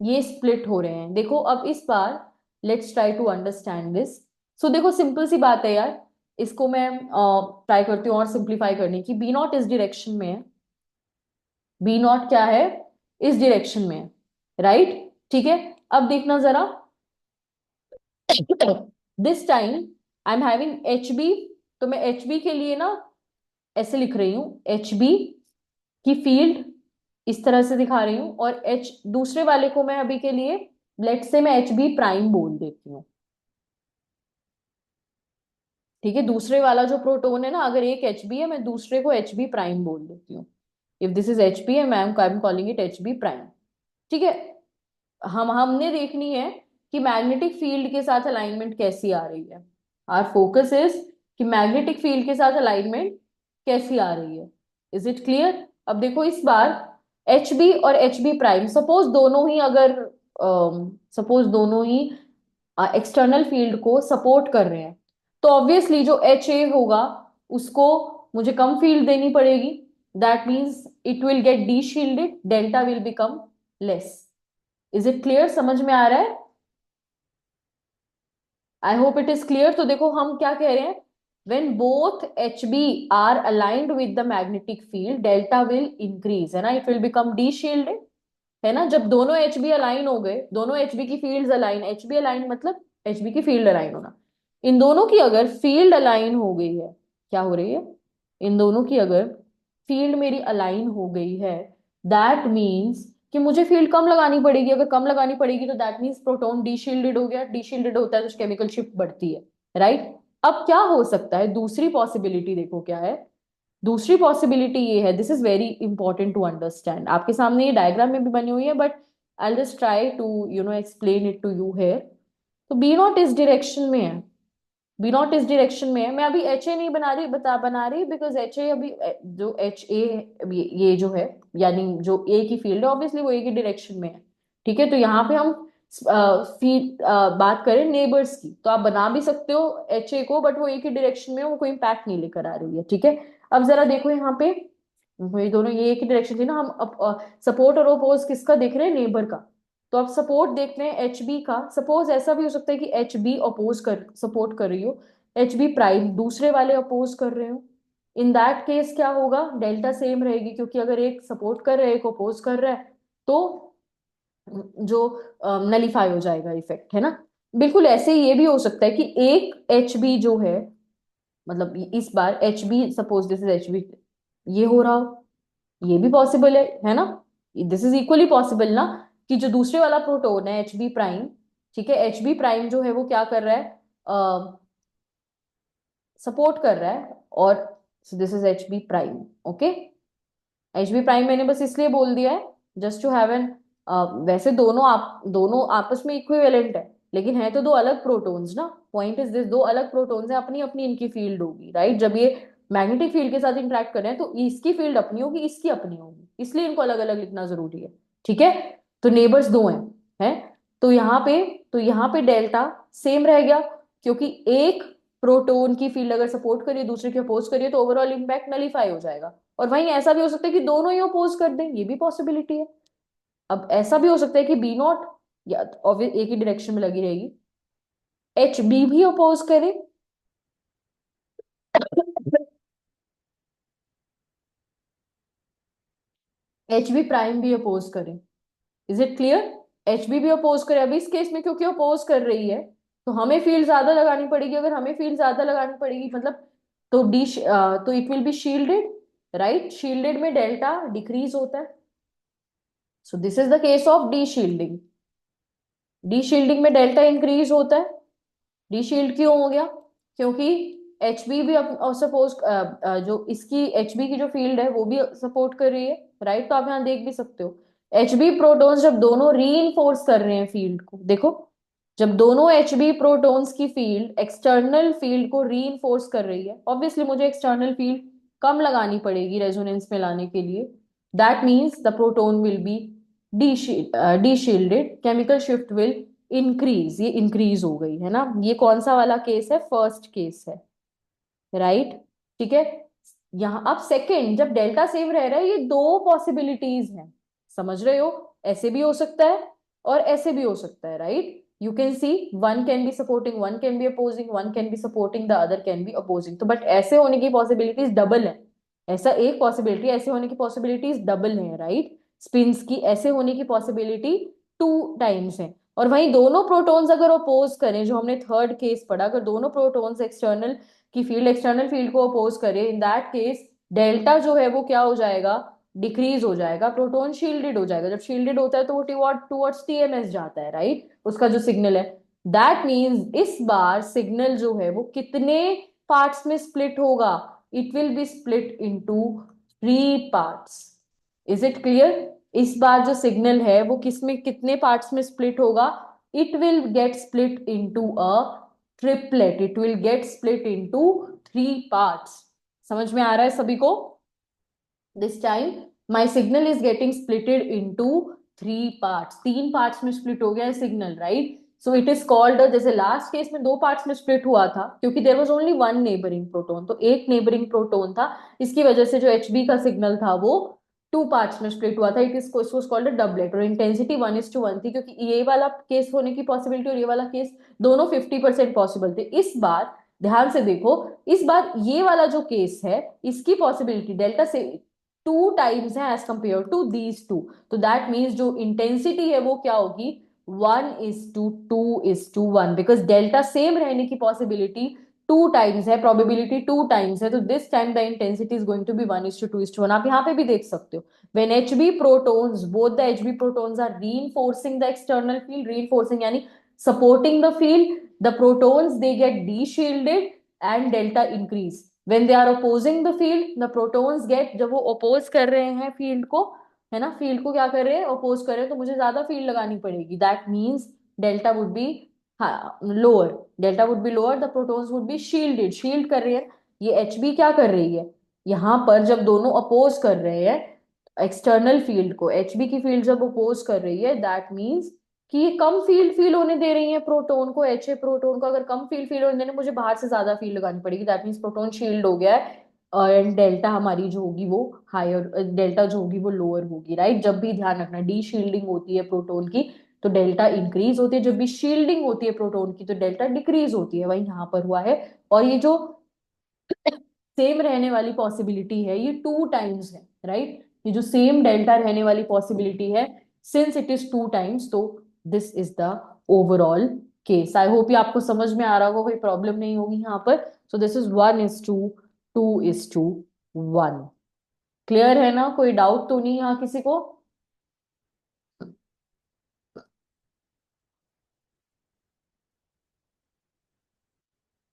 ये स्प्लिट हो रहे हैं। देखो अब इस बार let's try to understand this. So देखो सिंपल सी बात है यार, इसको मैं ट्राई करती हूँ और सिंप्लीफाई करने की। बी नॉट इस डायरेक्शन में है, बी नॉट क्या है? इस डायरेक्शन में है। राइट? ठीक है, अब देखना जरा, this time I am having Hb, तो मैं Hb के लिए ना ऐसे लिख रही हूँ, Hb की फील्ड इस तरह से दिखा रही हूँ, और H दूसरे वाले को मैं अभी के लिए लेट से मैं Hb प्राइम बोल देती हूँ। ठीक है, दूसरे वाला जो प्रोटोन है ना, अगर एक Hb है मैं दूसरे को Hb प्राइम बोल देती हूँ। इफ दिस इज Hb है, I am calling it Hb prime. ठीक है, हमने देखनी है कि मैग्नेटिक फील्ड के साथ अलाइनमेंट कैसी आ रही है। आर फोकस इज कि मैग्नेटिक फील्ड के साथ अलाइनमेंट कैसी आ रही है। Is it clear? अब देखो इस बार Hb और Hb प्राइम, सपोज दोनों ही एक्सटर्नल फील्ड को सपोर्ट कर रहे हैं, तो ऑब्वियसली जो Ha होगा उसको मुझे कम फील्ड देनी पड़ेगी। That means it will get D shielded, delta will become less. Is it clear? समझ में आ रहा है? आई होप इट इज क्लियर। तो देखो हम क्या कह रहे हैं, when both HB are aligned with the magnetic field, delta will increase, है ना, it will become d shielded, है ना। जब दोनों HB अलाइन हो गए, दोनों HB की फील्ड्स अलाइन, HB अलाइन मतलब HB की फील्ड अलाइन होना, इन दोनों की अगर फील्ड अलाइन हो गई है, क्या हो रही है, इन दोनों की अगर फील्ड मेरी अलाइन हो गई है, दैट मीन्स कि मुझे फील्ड कम लगानी पड़ेगी। अगर कम लगानी पड़ेगी तो दैट मीन्स प्रोटॉन डीशील्डेड हो गया, डीशील्डेड होता है तो केमिकल शिफ्ट बढ़ती है, राइट। अब क्या हो सकता है, दूसरी पॉसिबिलिटी देखो क्या है। दूसरी पॉसिबिलिटी ये है, this is very important to understand, आपके सामने ये डायग्राम में भी बनी हुई है, but I just try to explain it to you here. तो बी नॉट इस डायरेक्शन में है, बी नॉट इस डायरेक्शन में है। मैं अभी एच ए नहीं बना रही बिकॉज एच ए अभी जो एच ए, ये जो है, यानी जो ए की फील्ड है ऑब्वियसली वो ए की डायरेक्शन में है, ठीक है। तो यहाँ पे हम बात करें नेबर्स की, तो आप बना भी सकते हो एच ए को, बट वो ए की डायरेक्शन में है, वो कोई इम्पैक्ट नहीं लेकर आ रही है, ठीक है। अब जरा देखो यहाँ पे, ये दोनों ये एक ही डायरेक्शन थी ना, हम अब सपोर्ट और अपोज किसका देख रहे हैं, नेबर का। तो आप सपोर्ट देख रहे हैं एच बी का, सपोज ऐसा भी हो सकता है कि एच बी अपोज कर सपोर्ट कर रही हो, एच बी प्राइम दूसरे वाले अपोज कर रहे हो। इन दैट केस क्या होगा, डेल्टा सेम रहेगी, क्योंकि अगर एक सपोर्ट कर रहा है एक अपोज कर रहा है तो जो नलीफाई हो जाएगा इफेक्ट, है ना। बिल्कुल ऐसे ही ये भी हो सकता है कि एक एच बी जो है, मतलब इस बार H B, suppose this is H B, ये हो रहा हो, ये भी पॉसिबल है ना। दिस इज इक्वली पॉसिबल ना, कि जो दूसरे वाला प्रोटोन है एच बी प्राइम, ठीक है, एच बी प्राइम जो है वो क्या कर रहा है, सपोर्ट कर रहा है, और this is H B prime, okay. H B prime मैंने बस इसलिए बोल दिया है जस्ट टू हैव एन, वैसे दोनों आपस में इक्विवेलेंट है, लेकिन है तो दो अलग प्रोटॉन्स ना। पॉइंट इज दिस, दो अलग प्रोटॉन्स है, अपनी अपनी इनकी फील्ड होगी, राइट। जब ये मैग्नेटिक फील्ड के साथ इंटरेक्ट कर रहे हैं तो इसकी फील्ड अपनी होगी, इसकी अपनी होगी, इसलिए इनको अलग अलग लिखना जरूरी है, ठीक है। तो नेबर्स दो हैं। तो यहाँ पे, डेल्टा सेम रह गया, क्योंकि एक प्रोटोन की फील्ड अगर सपोर्ट करिए दूसरे की अपोज करिए तो ओवरऑल इंपैक्ट नलीफाई हो जाएगा। और वहीं ऐसा भी हो सकता है कि दोनों ही अपोज कर दें, ये भी पॉसिबिलिटी है। अब ऐसा भी हो सकता है कि बी नॉट, या ऑब्वियस एक ही डायरेक्शन में लगी रहेगी, एच बी भी अपोज करे, एच बी प्राइम भी अपोज करे। Is it clear, H B oppose करे। अभी इस केस में क्योंकि अपोज कर रही है तो हमें फील्ड ज्यादा लगानी पड़ेगी, अगर हमें फील्ड ज्यादा लगानी पड़ेगी मतलब, तो तो it will B shielded, right. Shielded में डेल्टा डिक्रीज होता है, so this is the case of D shielding. D shielding में डेल्टा इंक्रीज होता है। डी शील्ड क्यों हो गया, क्योंकि एच बी भी सपोज जो इसकी एच बी की जो फील्ड है वो भी सपोर्ट कर रही है, राइट। तो आप यहाँ देख भी सकते हो, एच बी प्रोटॉन्स जब दोनों री कर रहे हैं फील्ड को, देखो, जब दोनों एच बी प्रोटॉन्स की फील्ड एक्सटर्नल फील्ड को री कर रही है, ऑब्वियसली मुझे एक्सटर्नल फील्ड कम लगानी पड़ेगी रेजोनेंस में लाने के लिए, that means the proton will be D shielded, chemical shift will increase, ये इंक्रीज हो गई है ना। ये कौन सा वाला केस है, फर्स्ट केस है, राइट, ठीक है। यहाँ अब सेकेंड, जब डेल्टा सेम रह रहा है, ये दो पॉसिबिलिटीज हैं, समझ रहे हो, ऐसे भी हो सकता है और ऐसे भी हो सकता है, right. You can see one can be supporting, one can be opposing, one can be supporting, the other can be opposing. तो बट ऐसे होने की पॉसिबिलिटीज डबल है, ऐसा एक पॉसिबिलिटी, ऐसे होने की पॉसिबिलिटीज डबल है, राइट। स्पिन्स की ऐसे होने की पॉसिबिलिटी टू टाइम्स है। और वहीं दोनों प्रोटॉन्स अगर अपोज करें, जो हमने थर्ड केस पढ़ा, अगर दोनों प्रोटॉन्स एक्सटर्नल फील्ड को अपोज करे, इन दैट केस डेल्टा जो है वो क्या हो जाएगा, डिक्रीज हो जाएगा, प्रोटॉन शील्डेड हो जाएगा। जब शील्डेड होता है तो वो टुवर्ड्स टीएमएस जाता है, राइट, उसका जो सिग्नल है। दैट मीन्स इस बार सिग्नल जो है वो कितने पार्ट्स में स्प्लिट होगा, it will be split into 3 parts. Is it clear, इस बार जो सिग्नल है वो किसमें कितने पार्ट्स में स्प्लिट होगा, it will get split into a triplet, it will get split into 3 parts. समझ में आ रहा है सभी को, this time my signal is getting splitted into 3 parts, 3 parts में स्प्लिट हो गया है signal, right. So it is called, जैसे लास्ट केस में 2 पार्ट्स में स्प्लिट हुआ था क्योंकि there was only one neighbouring proton, तो एक नेबरिंग प्रोटोन था, इसकी वजह से जो एचबी का सिग्नल था वो 2 पार्ट्स में स्प्लिट हुआ था। इट इज कॉल्ड डबलेट, और इंटेंसिटी 1:1 थी, क्योंकि ये वाला केस होने की पॉसिबिलिटी और ये वाला केस दोनों 50% पॉसिबल थे। इस बार ध्यान से देखो, इस बार ये वाला जो केस है, इसकी पॉसिबिलिटी डेल्टा से 2 टाइम्स है as compare to these two. तो दैट मीन्स जो इंटेंसिटी है वो क्या होगी, 1:2:1, बिकॉज डेल्टा सेम रहने की पॉसिबिलिटी 2 टाइम्स है, प्रोबेबिलिटी 2 टाइम्स है, तो this time the intensity is going to be 1:2:1। आप यहाँ पे भी देख सकते हो, when hb protons, both the hb protons are reinforcing the external field, reinforcing यानी supporting the field, the protons they get de-shielded and delta increase. When they are opposing the field, the protons get, जब वो oppose कर रहे हैं फील्ड को, है ना, फील्ड को क्या कर रहे हैं, oppose कर रहे हैं, तो मुझे ज्यादा फील्ड लगानी पड़ेगी, that means delta would be lower, delta would be lower, the protons would be shielded, shield कर रहे हैं। ये hb क्या कर रही है, यहाँ पर जब दोनों अपोज कर रहे हैं एक्सटर्नल फील्ड को, एचबी की फील्ड जब अपोज कर रही है, दैट मींस कि ये कम फील्ड फील होने दे रही है प्रोटोन को, एच ए प्रोटोन को अगर कम फील्ड फील होने देने, मुझे बाहर से ज्यादा फील्ड लगानी पड़ेगी, दैट मींस प्रोटोन शील्ड हो गया है, एंड डेल्टा हमारी जो होगी वो हायर, डेल्टा जो होगी वो लोअर होगी, राइट। जब भी ध्यान रखना, डी शील्डिंग होती है प्रोटोन की तो डेल्टा इंक्रीज होती है, जब भी शील्डिंग होती है प्रोटोन की तो डेल्टा डिक्रीज होती है, वही यहाँ पर हुआ है। और ये जो सेम रहने वाली पॉसिबिलिटी है ये 2 टाइम्स है, राइट। ये जो सेम डेल्टा रहने वाली पॉसिबिलिटी है, सिंस इट इज 2 टाइम्स, तो this is the overall case. I hope ये आपको समझ में आ रहा होगा, कोई प्रॉब्लम नहीं होगी यहाँ पर। So this is 1:2:1। क्लियर है ना, कोई डाउट तो नहीं यहाँ किसी को।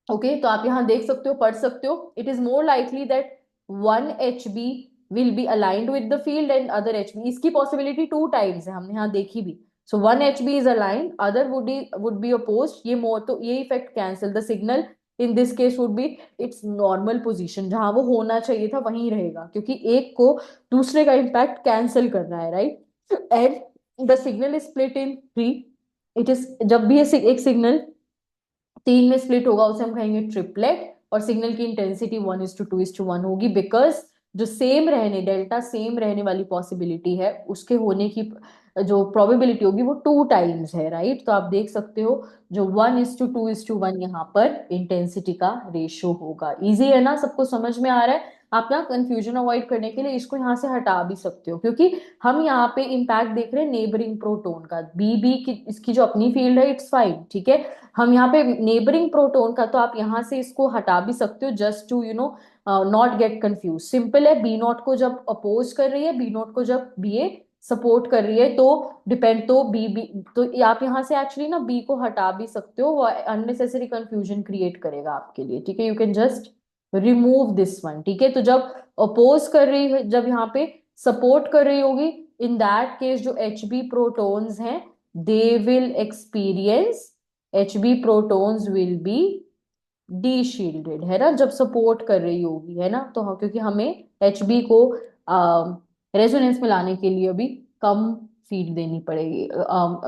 ओके, तो आप यहाँ देख सकते हो, पढ़ सकते हो, it is more likely that one H B will be aligned with the field and other H B, इसकी पॉसिबिलिटी 2 टाइम्स है, हमने यहाँ देखी भी। So one H B is aligned, other would be oppose, ये मोर, तो ये effect cancel, the signal in this case would be its normal position, जहां वो होना चाहिए था वहीं रहेगा, क्योंकि एक को दूसरे का इम्पैक्ट कैंसिल कर रहा है, right. And the signal is split in 3। It is, जब भी एक सिग्नल 3 में स्प्लिट होगा उसे हम कहेंगे ट्रिपलेट, और सिग्नल की इंटेंसिटी 1:2:1 होगी, बिकॉज जो सेम रहने, डेल्टा सेम रहने वाली पॉसिबिलिटी है उसके होने की जो प्रोबेबिलिटी होगी वो 2 टाइम्स है, राइट। तो आप देख सकते हो जो 1:2:1 यहाँ पर इंटेंसिटी का रेशो होगा। इजी है ना, सबको समझ में आ रहा है। आप ना कंफ्यूजन अवॉइड करने के लिए इसको यहाँ से हटा भी सकते हो, क्योंकि हम यहाँ पे इम्पैक्ट देख रहे हैं नेबरिंग प्रोटोन का, बी की इसकी जो अपनी फील्ड है इट्स फाइन, ठीक है। हम यहाँ पे नेबरिंग प्रोटोन का, तो आप यहाँ से इसको हटा भी सकते हो, just to not get confuse. Simple है, बी नॉट को जब अपोज कर रही है, बी नॉट को जब बी ए सपोर्ट कर रही है, तो डिपेंड, तो बी बी, तो आप यहाँ से एक्चुअली ना बी को हटा भी सकते हो, वो अननेसेसरी कंफ्यूजन क्रिएट करेगा आपके लिए, ठीक है। You can just remove this one, ठीक है। तो जब अपोज कर रही है, जब यहाँ पे सपोर्ट कर रही होगी, इन दैट केस जो एच बी प्रोटोन्स हैं, they will experience, HB protons will be D shielded, है ना, जब सपोर्ट कर रही होगी, है ना। तो हाँ, क्योंकि हमें एचबी को रेजोनेंस में लाने के लिए अभी कम फील्ड देनी पड़ेगी,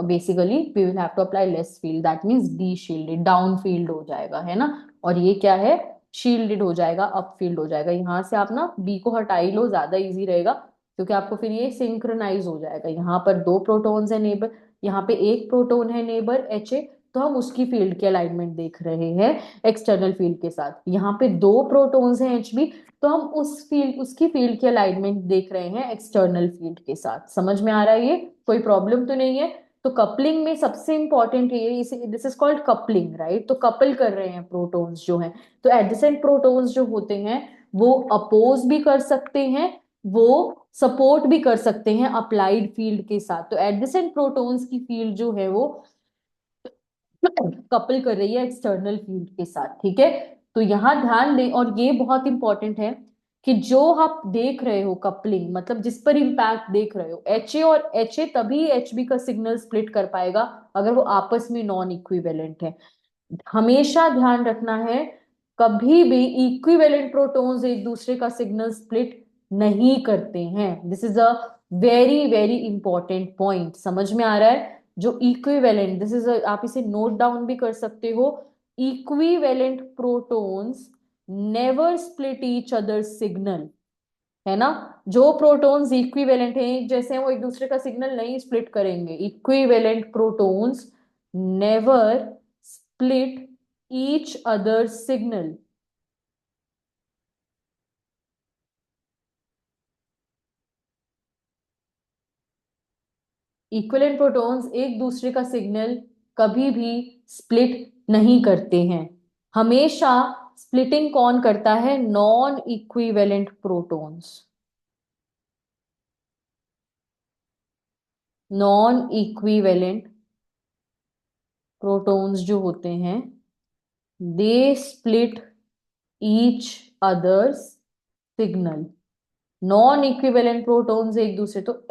basically we will have to apply less field, that means deshielded, down field हो जाएगा, है ना। और ये क्या है, शील्डेड हो जाएगा, अप फील्ड हो जाएगा। यहाँ से आप ना बी को हटा ही लो, ज्यादा इजी रहेगा, क्योंकि आपको फिर ये सिंक्रोनाइज हो जाएगा। यहाँ पर 2 प्रोटॉन्स है नेबर, यहाँ पे एक प्रोटोन है नेबर एच ए, तो हम उसकी फील्ड के अलाइनमेंट देख रहे हैं एक्सटर्नल फील्ड के साथ। यहाँ पे 2 प्रोटॉन्स हैं एचबी, तो हम उस फील्ड, उसकी फील्ड के अलाइनमेंट देख रहे हैं एक्सटर्नल फील्ड के साथ। समझ में आ रहा है, ये कोई प्रॉब्लम तो नहीं है। तो कपलिंग में सबसे इंपॉर्टेंट ये, इसे this is called coupling, right. तो कपल कर रहे हैं प्रोटॉन्स जो हैं, तो एडजेसेंट प्रोटॉन्स जो होते हैं वो अपोज भी कर सकते हैं, वो सपोर्ट भी कर सकते हैं अप्लाइड फील्ड के साथ। तो एडजेसेंट प्रोटॉन्स की फील्ड जो है वो कपल कर रही है एक्सटर्नल फील्ड के साथ, ठीक है। तो यहां ध्यान दें, और ये बहुत इंपॉर्टेंट है कि जो आप देख रहे हो कपलिंग, मतलब जिस पर इंपैक्ट देख रहे हो, एच ए और एच ए तभी एच बी का सिग्नल स्प्लिट कर पाएगा अगर वो आपस में नॉन इक्विवेलेंट है। हमेशा ध्यान रखना है, कभी भी इक्विवेलेंट प्रोटॉन्स एक दूसरे का सिग्नल स्प्लिट नहीं करते हैं। This is a very very important point, समझ में आ रहा है। जो इक्विवेलेंट, दिस इज, आप इसे नोट डाउन भी कर सकते हो, equivalent protons never split each other signal, है ना। जो प्रोटॉन्स इक्विवेलेंट हैं, एक जैसे हैं, वो एक दूसरे का सिग्नल नहीं स्प्लिट करेंगे। Equivalent protons never split each other's signal. Equivalent protons एक दूसरे का सिग्नल कभी भी स्प्लिट नहीं करते हैं। हमेशा स्प्लिटिंग कौन करता है? Non equivalent protons. Non equivalent protons जो होते हैं, they split each others signal. Non equivalent protons एक दूसरे, तो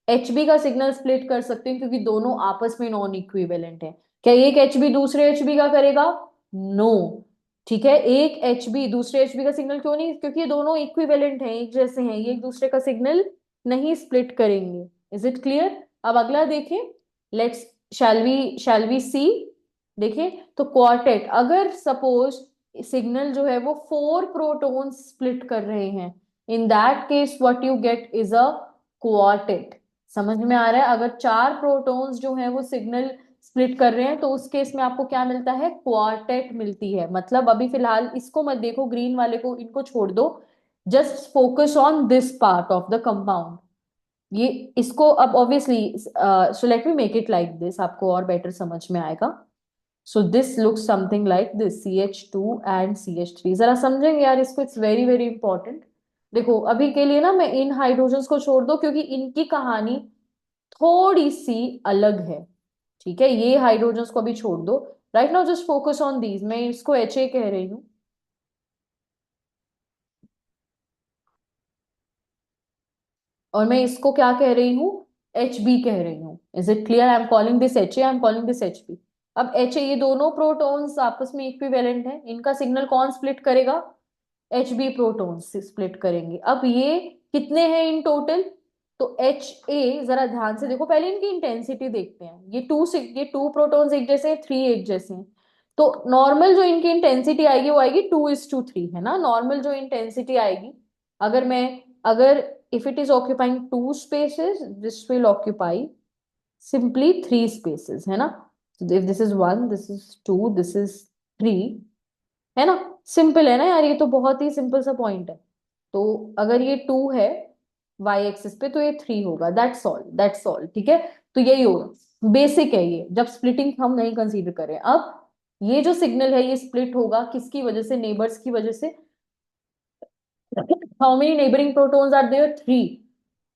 एच बी का सिग्नल स्प्लिट कर सकते हैं क्योंकि दोनों आपस में नॉन इक्विवेलेंट है। क्या एक एच बी दूसरे एच बी का करेगा? नो। ठीक है, एक एच बी दूसरे एच बी का सिग्नल क्यों नहीं? क्योंकि ये दोनों इक्विवेलेंट हैं, एक जैसे हैं, ये एक दूसरे का सिग्नल नहीं स्प्लिट करेंगे। Is it clear? अब अगला देखें। लेट्स शैल वी सी। देखिए, तो क्वार्टेट, अगर सपोज सिग्नल जो है वो 4 प्रोटॉन्स स्प्लिट कर रहे हैं, इन that case what you get is a quartet. समझ में आ रहा है? अगर 4 प्रोटॉन्स जो हैं वो सिग्नल स्प्लिट कर रहे हैं तो उस केस में आपको क्या मिलता है? क्वार्टेट मिलती है। मतलब अभी फिलहाल इसको मत देखो, ग्रीन वाले को, इनको छोड़ दो। Just focus on this part of the compound. ये इसको अब obviously, so let me make it like this, आपको और बेटर समझ में आएगा। So this looks something like this, CH2 and CH3। जरा समझेंगे यार इसको, इट्स वेरी वेरी इंपॉर्टेंट। देखो अभी के लिए ना मैं इन हाइड्रोजन्स को छोड़ दो क्योंकि इनकी कहानी थोड़ी सी अलग है। ठीक है, ये हाइड्रोजन्स को अभी छोड़ दो। Right now just focus on these. मैं इसको HA कह रही हूँ और मैं इसको क्या कह रही हूँ? HB कह रही हूँ। Is it clear? I am calling this HA, I am calling this HB। अब HA, ये दोनों प्रोटॉन्स आपस में इक्विवेलेंट हैं, इनका सिग्नल कौन स्प्लिट करेगा? HB प्रोटॉन्स स्प्लिट करेंगे। अब ये कितने हैं इन टोटल? तो HA, जरा ध्यान से देखो, पहले इनकी इंटेंसिटी देखते हैं। ये टू प्रोटॉन्स एक जैसे हैं, 3 एक जैसे हैं। तो नॉर्मल जो इनकी इंटेंसिटी आएगी वो आएगी 2:3, है ना? नॉर्मल जो इंटेंसिटी आएगी, अगर मैं अगर if it is occupying 2 spaces, this will occupy simply 3 spaces, है ना? So if this is 1, this is 2, this is 3, है ना? सिंपल है ना यार, ये तो बहुत ही सिंपल सा पॉइंट है। तो अगर ये 2 है वाई एक्सिस पे, तो ये 3 होगा। That's all, that's all. ठीक है, तो यही होगा, बेसिक है ये, जब स्प्लिटिंग हम नहीं कंसीडर करें। अब ये जो सिग्नल है ये स्प्लिट होगा किसकी वजह से? नेबर्स की वजह से। How many neighbouring protons are there? 3।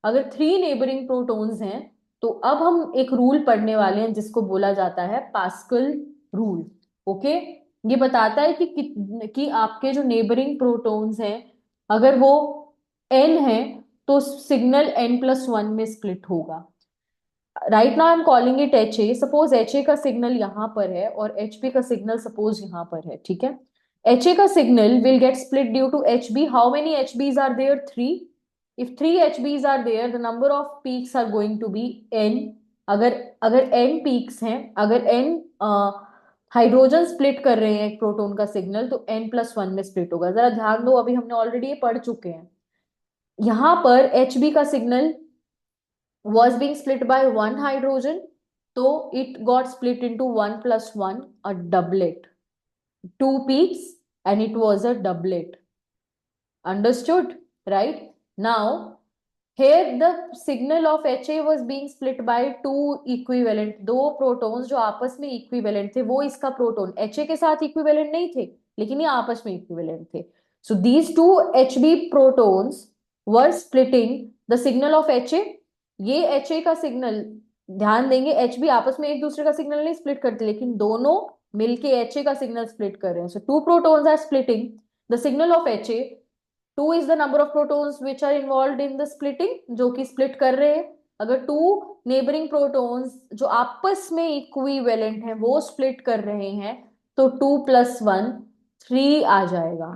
अगर 3 नेबरिंग प्रोटॉन्स हैं तो अब हम एक रूल पढ़ने वाले हैं जिसको बोला जाता है पास्कल रूल। ओके, ये बताता है कि आपके जो नेबरिंग प्रोटॉन्स हैं, अगर वो n है तो सिग्नल n+1 में स्प्लिट होगा। Right now I am calling it HA। Suppose HA का सिग्नल यहाँ पर है और HB का सिग्नल सपोज यहाँ पर है। ठीक है, HA का signal will get split due to HB। How many HBs are there? 3। if 3 HBs are there, the number of peaks are going to be n। अगर अगर n peaks हैं, अगर n हाइड्रोजन स्प्लिट कर रहे हैं एक प्रोटॉन का सिग्नल, तो n+1 में स्प्लिट होगा। जरा ध्यान दो, अभी हमने ऑलरेडी ये पढ़ चुके हैं। यहां पर HB का signal was being split by one hydrogen, so it got split into 1+1, a doublet. 2 peaks and it was a doublet. Understood? Right? Now, here the signal of HA was being split by 2 equivalent, दो प्रोटॉन्स जो आपस में इक्विवेलेंट थे। वो इसका प्रोटॉन HA के साथ इक्विवेलेंट नहीं थे, लेकिन ये आपस में इक्विवेलेंट थे। So these two HB protons were splitting the signal of HA। ये HA का सिग्नल, ध्यान देंगे, HB आपस में एक दूसरे का सिग्नल नहीं स्प्लिट करते, लेकिन दोनों मिलके HA का सिग्नल स्प्लिट कर रहे हैं। So two protons are splitting the signal of HA। 2 is the number of protons which are involved in the splitting, जो कि स्प्लिट कर रहे हैं। अगर 2 नेबरिंग प्रोटॉन्स जो आपस में इक्विवेलेंट हैं वो स्प्लिट कर रहे हैं, तो 2+1 3 आ जाएगा।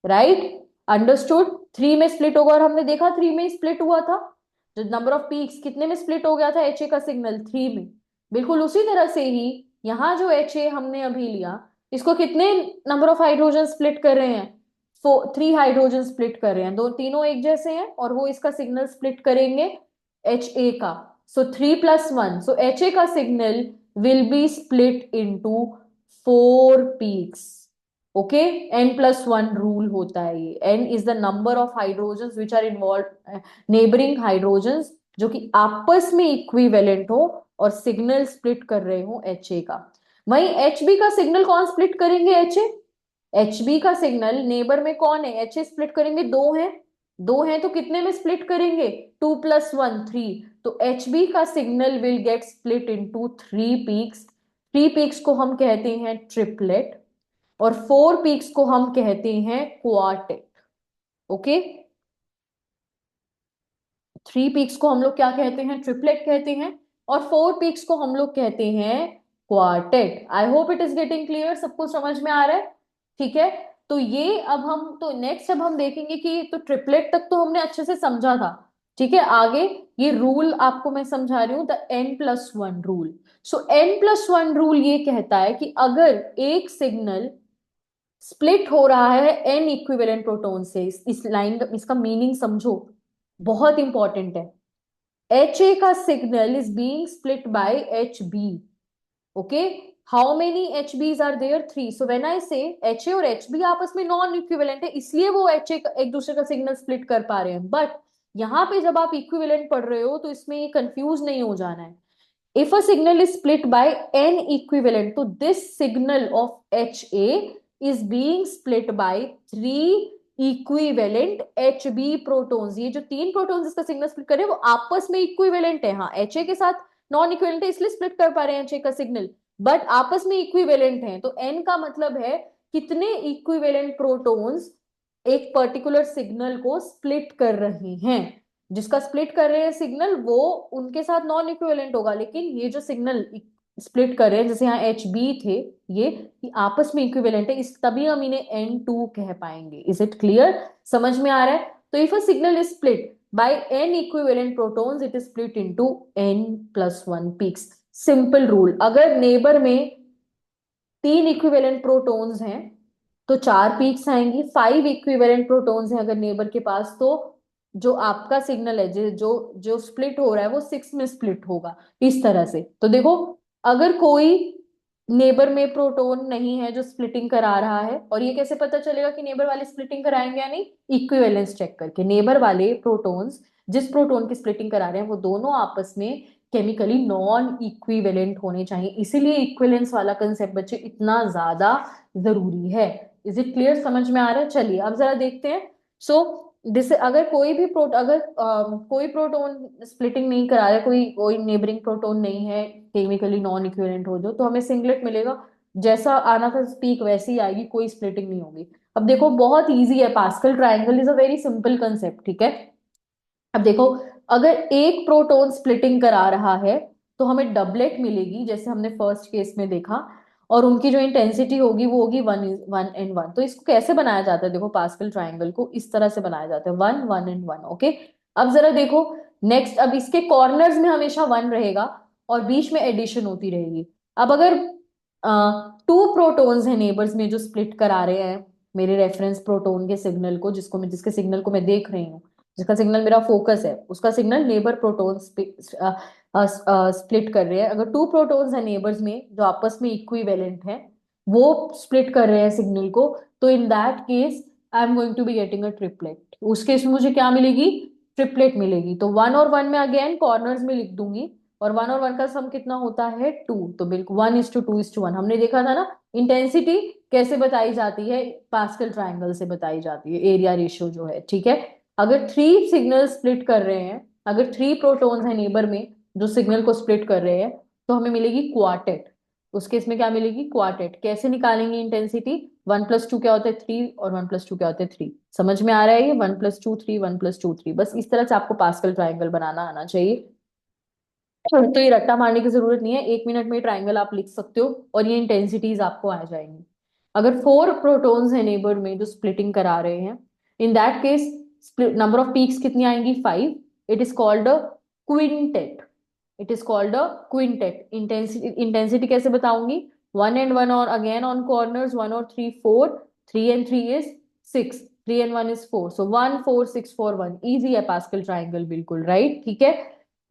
राइट? अंडरस्टूड? 3 में स्प्लिट होगा, और हमने देखा 3 में स्प्लिट हुआ था। जो नंबर ऑफ पीक्स, कितने में स्प्लिट हो गया था HA का सिग्नल? 3 में। बिल्कुल उसी तरह से ही यहाँ जो HA हमने अभी लिया, इसको कितने नंबर ऑफ हाइड्रोजन स्प्लिट कर रहे हैं? 3 हाइड्रोजन स्प्लिट कर रहे हैं। दो तीनों एक जैसे हैं और वो इसका सिग्नल स्प्लिट करेंगे HA का। सो 3+1, सो HA का signal will be split into 4 peaks. Okay, n+1 rule होता है ये। n is the number of hydrogens which are involve, neighbouring hydrogens जो कि आपस में इक्विवेलेंट हो और सिग्नल स्प्लिट कर रहे हो एच ए का। वहीं एच बी का सिग्नल कौन स्प्लिट करेंगे? H A. एच बी का सिग्नल नेबर में कौन है? एच ए स्प्लिट करेंगे, दो है। दो है तो कितने में स्प्लिट करेंगे? 2+1 3। तो एच बी का signal will get split into 3 peaks. 3 peaks को हम कहते हैं ट्रिपलेट, और 4 पीक्स को हम कहते हैं क्वार्टेट। ओके, 3 पीक्स को हम लोग क्या कहते हैं? ट्रिपलेट कहते हैं। और 4 पीक्स को हम लोग कहते हैं quartet. I hope it is getting clear, सबको समझ में आ रहा है? ठीक है। तो ये अब हम तो नेक्स्ट अब हम देखेंगे कि तो ट्रिपलेट तक तो हमने अच्छे से समझा था। ठीक है, आगे ये रूल आपको मैं समझा रही हूं, the n+1 rule. So n+1 rule ये कहता है कि अगर एक सिग्नल स्प्लिट हो रहा है एन इक्विवेलेंट प्रोटॉन से, इस लाइन का इसका मीनिंग समझो, बहुत इंपॉर्टेंट है। एच ए का signal is being split by H B. Okay, how many H Bs are there? 3। So when I say H ए और एच बी आपस में नॉन इक्विवेलेंट है, इसलिए वो एच ए एक दूसरे का सिग्नल स्प्लिट कर पा रहे हैं। बट यहाँ पे जब आप इक्विवेलेंट पढ़ रहे हो तो इसमें ये कंफ्यूज नहीं हो जाना है। If a signal is split by n equivalent, तो this signal of HA is being split by 3 equivalent HB protons। ये जो 3 प्रोटॉन्स इसका सिग्नल स्प्लिट कर रहे हैं वो आपस में इक्विवेलेंट है। हाँ, HA के साथ नॉन इक्विवेलेंट है इसलिए स्प्लिट कर पा रहे हैं HA का सिग्नल, बट आपस में इक्विवेलेंट है। तो n का मतलब है कितने इक्विवेलेंट प्रोटॉन्स एक पर्टिकुलर सिग्नल को स्प्लिट कर रहे हैं। जिसका स्प्लिट कर रहे हैं सिग्नल वो उनके साथ नॉन इक्विवेलेंट होगा, लेकिन ये जो सिग्नल स्प्लिट कर रहे हैं जैसे यहाँ एच बी थे, ये आपस में इक्विवेलेंट है, इस तभी हम इन्हें N2 कह पाएंगे। Is it clear? समझ में आ रहा है? तो if a signal is split by n equivalent protons it is split into n+1 peaks. Simple rule, अगर नेबर में 3 इक्विवेलेंट प्रोटॉन्स हैं तो 4 पीक्स आएंगी। 5 इक्विवेलेंट प्रोटॉन्स हैं अगर नेबर के पास, तो जो आपका सिग्नल है जो जो जो स्प्लिट हो रहा है वो 6 में स्प्लिट होगा। इस तरह से तो देखो, अगर कोई नेबर में प्रोटॉन नहीं है जो स्प्लिटिंग करा रहा है, और ये कैसे पता चलेगा कि नेबर वाले स्प्लिटिंग कराएंगे या नहीं? इक्विवेलेंस चेक करके। नेबर वाले प्रोटॉन्स जिस प्रोटॉन की स्प्लिटिंग करा रहे हैं वो दोनों आपस में केमिकली नॉन इक्विवेलेंट होने चाहिए, इसीलिए इक्विवेलेंस वाला कंसेप्ट बच्चे इतना ज्यादा जरूरी है। Is it clear? समझ में आ रहा है? चलिए अब जरा देखते हैं। सो जिससे अगर कोई भी कोई प्रोटोन स्प्लिटिंग नहीं करा रहा है, कोई कोई नेबरिंग प्रोटोन नहीं है केमिकली नॉन इक्विवेलेंट हो जो, तो हमें सिंगलेट मिलेगा। जैसा आना था स्पीक वैसी ही आएगी, कोई स्प्लिटिंग नहीं होगी। अब देखो बहुत इजी है, pascal triangle is a very simple concept. ठीक है, अब देखो, अगर एक प्रोटॉन स्प्लिटिंग करा रहा है तो हमें डबलेट मिलेगी जैसे हमने फर्स्ट केस में देखा, और उनकी जो इंटेंसिटी होगी वो होगी 1:1। तो इसको कैसे बनाया जाता है? देखो, पास्कल ट्रायंगल को इस तरह से बनाया जाता है, 1:1:1। ओके, अब जरा देखो नेक्स्ट, अब इसके कॉर्नर्स में हमेशा 1 रहेगा और बीच में एडिशन होती रहेगी। अब अगर 2 प्रोटॉन्स हैं नेबर्स में जो स्प्लिट करा रहे हैं मेरे रेफरेंस प्रोटॉन के सिग्नल को, जिसके सिग्नल को मैं देख रही हूँ, जिसका सिग्नल मेरा फोकस है, उसका सिग्नल नेबर प्रोटॉन स्प्लिट कर रहे हैं। अगर 2 प्रोटॉन्स हैं नेबर्स में जो आपस में इक्विवेलेंट हैं, वो स्प्लिट कर रहे हैं सिग्नल को, तो in that case I am going to be getting a triplet. उस केस में मुझे क्या मिलेगी? ट्रिपलेट मिलेगी। तो 1 और 1 में अगेन कॉर्नर्स में लिख दूंगी, और 1 और 1 का सम कितना होता है? 2। तो बिल्कुल 1:2:1 हमने देखा था ना। इंटेंसिटी कैसे बताई जाती है? पास्कल ट्रायंगल से बताई जाती है, एरिया रेशियो जो है। ठीक है, अगर 3 सिग्नल स्प्लिट कर रहे हैं, अगर 3 प्रोटॉन्स हैं नेबर में जो सिग्नल को स्प्लिट कर रहे हैं, तो हमें मिलेगी क्वार्टेट। उस केस में क्या मिलेगी? क्वार्टेट। कैसे निकालेंगे इंटेंसिटी? 1+2 क्या होता है? 3, और 1+2 क्या होता है? 3। समझ में आ रहा है? ये 1+2 3, 1+2 3, बस इस तरह से आपको पास्कल ट्रायंगल बनाना आना चाहिए। तो ये रट्टा मारने की जरूरत नहीं है, 1 मिनट में ट्रायंगल आप लिख सकते हो और ये इंटेंसिटीज आपको आ जाएंगी। अगर 4 प्रोटॉन्स है नेबर में जो स्प्लिटिंग करा रहे हैं, इन that case number of peaks कितनी आएंगी? 5। It is called a quintet. It is called a quintet. Intensity कैसे बताऊंगी? 1 and 1 और अगेन ऑन कॉर्नर्स 1 और 3 4, 3 and 3 is 6, 3 and 1 is 4। So 1 4 6 4 1, easy है पास्कल ट्राइंगल, बिल्कुल राइट। ठीक है,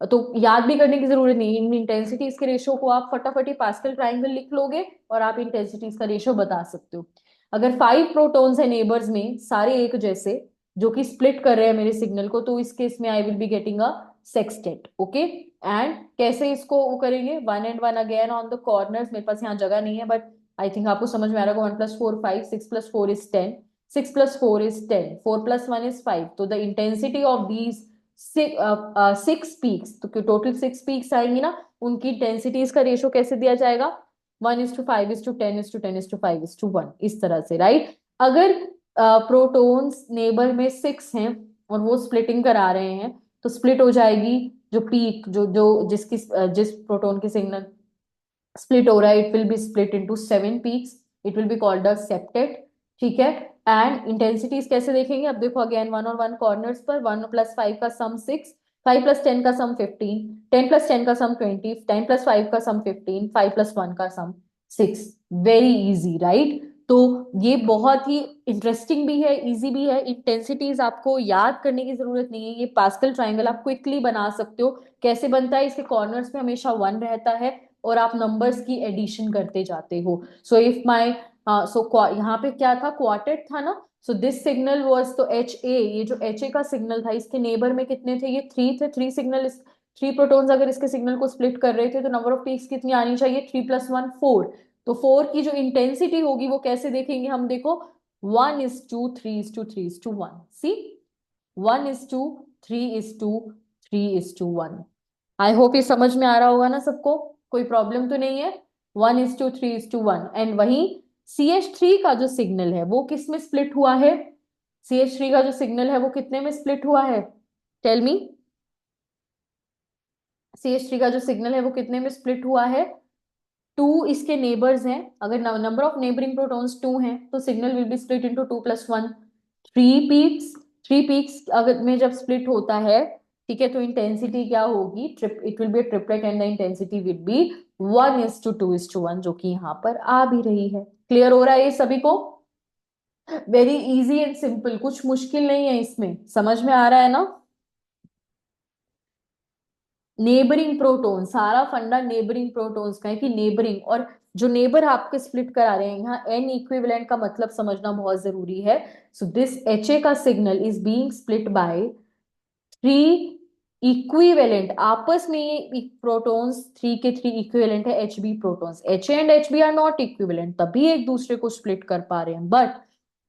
तो याद भी करने की जरूरत नहीं, इन इंटेंसिटीज के रेशियो को आप फटाफट ही पास्कल ट्राइंगल लिख लोगे और आप इंटेंसिटीज का रेशियो बता सकते हो। अगर 5 प्रोटॉन्स है नेबर्स में सारे एक जैसे, जो कि स्प्लिट कर रहे हैं मेरे सिग्नल को, तो इस केस में आई will B getting a sextet. Okay, and कैसे इसको वो करेंगे, 1 and 1 again on the corners. मेरे पास यहाँ जगह नहीं है, बट आई थिंक आपको समझ में आ रहा होगा। 1 + 4 5, 6 + 4 इज 10, 6 + 4 इज 10, 4 + 1 इज 5। तो the intensity of these 6 peaks, तो टोटल 6 पीक्स आएंगी ना, उनकी डेंसिटीज का रेशियो कैसे दिया जाएगा, 1:5:10:10:5:1, इस तरह से, राइट। अगर प्रोटॉन्स नेबर में 6 हैं और वो स्प्लिटिंग करा रहे हैं, तो स्प्लिट हो जाएगी जो पीक, जो जो जिसकी जिस प्रोटॉन की सिग्नल स्प्लिट हो रहा है, it will be split into 7 peaks, it will be called a septet. ठीक है, एंड इंटेंसिटीज कैसे देखेंगे, अब देखो अगेन 1 और 1 कॉर्नर्स पर, 1 + 5 का सम 6, 5 + 10 का सम 15, 10 + 10 का सम 20, 10 + 5 का सम 15, 5 + 1 का सम 6। Very easy, right. तो ये बहुत ही इंटरेस्टिंग भी है, इजी भी है। इंटेंसिटीज आपको याद करने की जरूरत नहीं है, ये पास्कल ट्राइंगल आप क्विकली बना सकते हो। कैसे बनता है, इसके कॉर्नर्स में हमेशा 1 रहता है और आप नंबर्स की एडिशन करते जाते हो। सो इफ माई सो यहाँ पे क्या था, क्वार्टेट था ना। सो दिस सिग्नल वाज, तो एच ए, ये जो एच ए का सिग्नल था, इसके नेबर में कितने थे, ये 3 थे। 3 सिग्नल, 3 प्रोटॉन्स अगर इसके सिग्नल को स्प्लिट कर रहे थे, तो नंबर ऑफ पीक्स कितनी आनी चाहिए, 3 + 1 4। तो 4 की जो इंटेंसिटी होगी वो कैसे देखेंगे हम, देखो 1:3:3:3:1, सी 1:3:3:1। आई होप ये समझ में आ रहा होगा ना सबको, कोई प्रॉब्लम तो नहीं है। 1:3:1, एंड वही CH3 का जो सिग्नल है वो किस में स्प्लिट हुआ है, CH3 का जो सिग्नल है वो कितने में स्प्लिट हुआ है, टेल मी। CH3 का जो सिग्नल है वो कितने में स्प्लिट हुआ है, 2 इसके नेबर्स हैं। अगर नंबर ऑफ नेबरिंग प्रोटॉन्स 2 हैं, तो signal will be split into 2 + 1, 3 peaks. 3 peaks अगर में जब स्प्लिट होता है, ठीक है, तो इंटेंसिटी क्या होगी, trip it will B triplet, and the intensity will be 1:2:1, जो कि यहाँ पर आ भी रही है। क्लियर हो रहा है ये सभी को, वेरी इजी एंड सिंपल, कुछ मुश्किल नहीं है इसमें, समझ में आ रहा है ना। नेबरिंग प्रोटॉन, सारा फंडा नेबरिंग प्रोटॉन्स का है, कि नेबरिंग, और जो नेबर आपके स्प्लिट करा रहे हैं, यहाँ एन इक्विवेलेंट का मतलब समझना बहुत जरूरी है। सो दिस एच ए का signal is being split by 3 equivalent, आपस में ये प्रोटॉन्स 3 के 3 इक्विवेलेंट है H B protons. H A and H B are not equivalent, तभी एक दूसरे को स्प्लिट कर पा रहे हैं। बट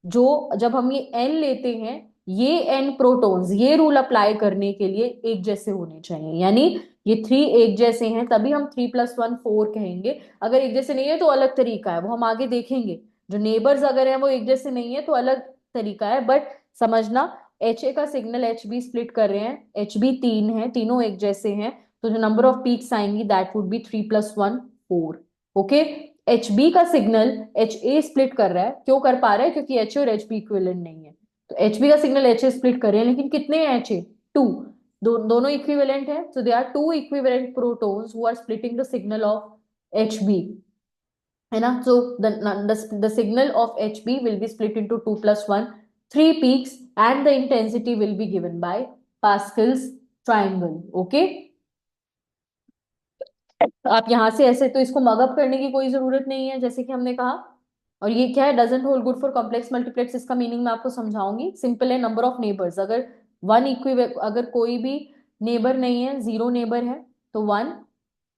जो जब हम ये एन लेते हैं, ये एन प्रोटॉन्स ये रूल अप्लाई करने के लिए एक जैसे होने चाहिए, यानी ये 3 एक जैसे हैं, तभी हम 3 + 1 4 कहेंगे। अगर एक जैसे नहीं है तो अलग तरीका है, वो हम आगे देखेंगे। जो नेबर्स अगर है वो एक जैसे नहीं है तो अलग तरीका है, बट समझना, एच ए का सिग्नल एच बी स्प्लिट कर रहे हैं, एच बी 3 है, तीनों एक जैसे हैं, तो जो नंबर ऑफ पीक्स आएंगी that would be 3 + 1 4। Okay, H B का सिग्नल एच ए स्प्लिट कर रहा है, क्यों कर पा रहा है, क्योंकि एच ए और एच बी इक्विवेलेंट नहीं है। तो एच बी का सिग्नल एच ए स्प्लिट कर रहे हैं, लेकिन कितने हैं एच ए, 2, दोनों इक्विवेलेंट है, so there are 2 equivalent protons who are splitting the signal of Hb, है ना। so the signal of Hb will be split into 2 + 1, 3 peaks, and the intensity will be given by Pascal's triangle. Okay, आप यहां से ऐसे तो इसको मगअप करने की कोई जरूरत नहीं है, जैसे कि हमने कहा। और ये क्या है, doesn't hold good for complex multiplex, इसका मीनिंग मैं आपको समझाऊंगी। सिंपल है, नंबर ऑफ नेबर्स, अगर अगर कोई भी नेबर नहीं है, 0 नेबर है तो 1,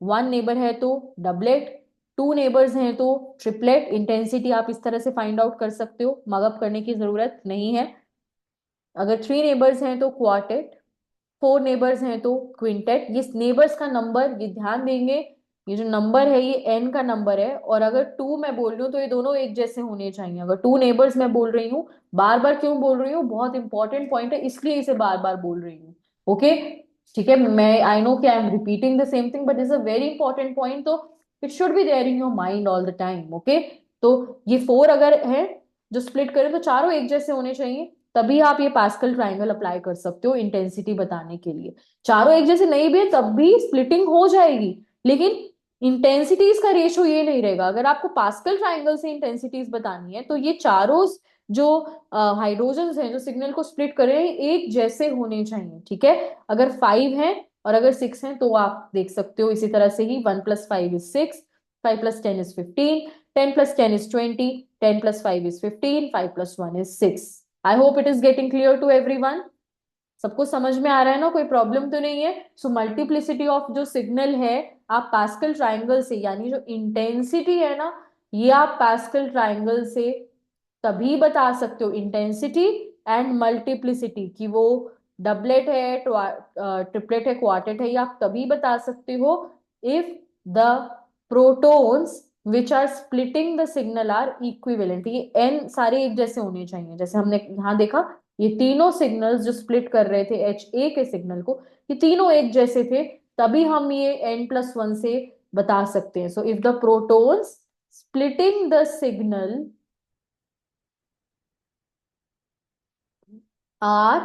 1 नेबर है तो डबलेट, 2 नेबर्स हैं तो ट्रिपलेट। इंटेंसिटी आप इस तरह से फाइंड आउट कर सकते हो, मगअप करने की जरूरत नहीं है। अगर 3 नेबर्स हैं तो क्वार्टेट, 4 नेबर्स हैं तो क्विंटेट। ये नेबर्स का नंबर, ये ध्यान देंगे, ये जो नंबर है ये एन का नंबर है, और अगर 2 मैं बोल रही हूँ तो ये दोनों एक जैसे होने चाहिए। अगर 2 नेबर्स मैं बोल रही हूँ, बार बार क्यों बोल रही हूँ, बहुत इंपॉर्टेंट पॉइंट है, इसलिए इसे बार बार बोल रही हूँ। ओके, ठीक है, मैं आई नो कि I am repeating the same thing, but is a very important point, तो it should be there in your mind all the time. Okay, तो ये 4 अगर है जो स्प्लिट करें, तो चारों एक जैसे होने चाहिए, तभी आप ये पास्कल ट्राइंगल अप्लाई कर सकते हो इंटेंसिटी बताने के लिए। चारों एक जैसे नहीं भी है तब भी स्प्लिटिंग हो जाएगी, लेकिन इंटेंसिटीज का रेशियो ये नहीं रहेगा। अगर आपको पास्कल ट्राइंगल से इंटेंसिटीज बतानी है, तो ये चारों जो हाइड्रोजन हैं जो सिग्नल को स्प्लिट कर रहे हैं एक जैसे होने चाहिए। ठीक है, अगर 5 है और अगर 6 है तो आप देख सकते हो इसी तरह से ही 1 + 5 = 6, 5 + 10 = 15, 10 + 10 = 20, 10 + 5 = 15, 5 + 1 = 6. I hope it is getting clear to everyone. सबको समझ में आ रहा है ना, कोई प्रॉब्लम तो नहीं है? सो मल्टीप्लिसिटी ऑफ जो सिग्नल है, आप पास्कल ट्राइंगल से, यानी जो इंटेंसिटी है ना, ये आप पास्कल ट्राइंगल से तभी बता सकते हो, इंटेंसिटी एंड मल्टीप्लिसिटी, कि वो डबलेट है, ट्रिपलेट है, क्वार्टेट है, ये आप तभी बता सकते हो if the protons which are splitting the signal are equivalent. ये एन सारे एक जैसे होने चाहिए, जैसे हमने यहाँ देखा, ये तीनों सिग्नल्स जो स्प्लिट कर रहे थे एच ए के सिग्नल को, ये तीनों एक जैसे थे, तभी हम ये n+1 से बता सकते हैं। So if the protons splitting the signal are,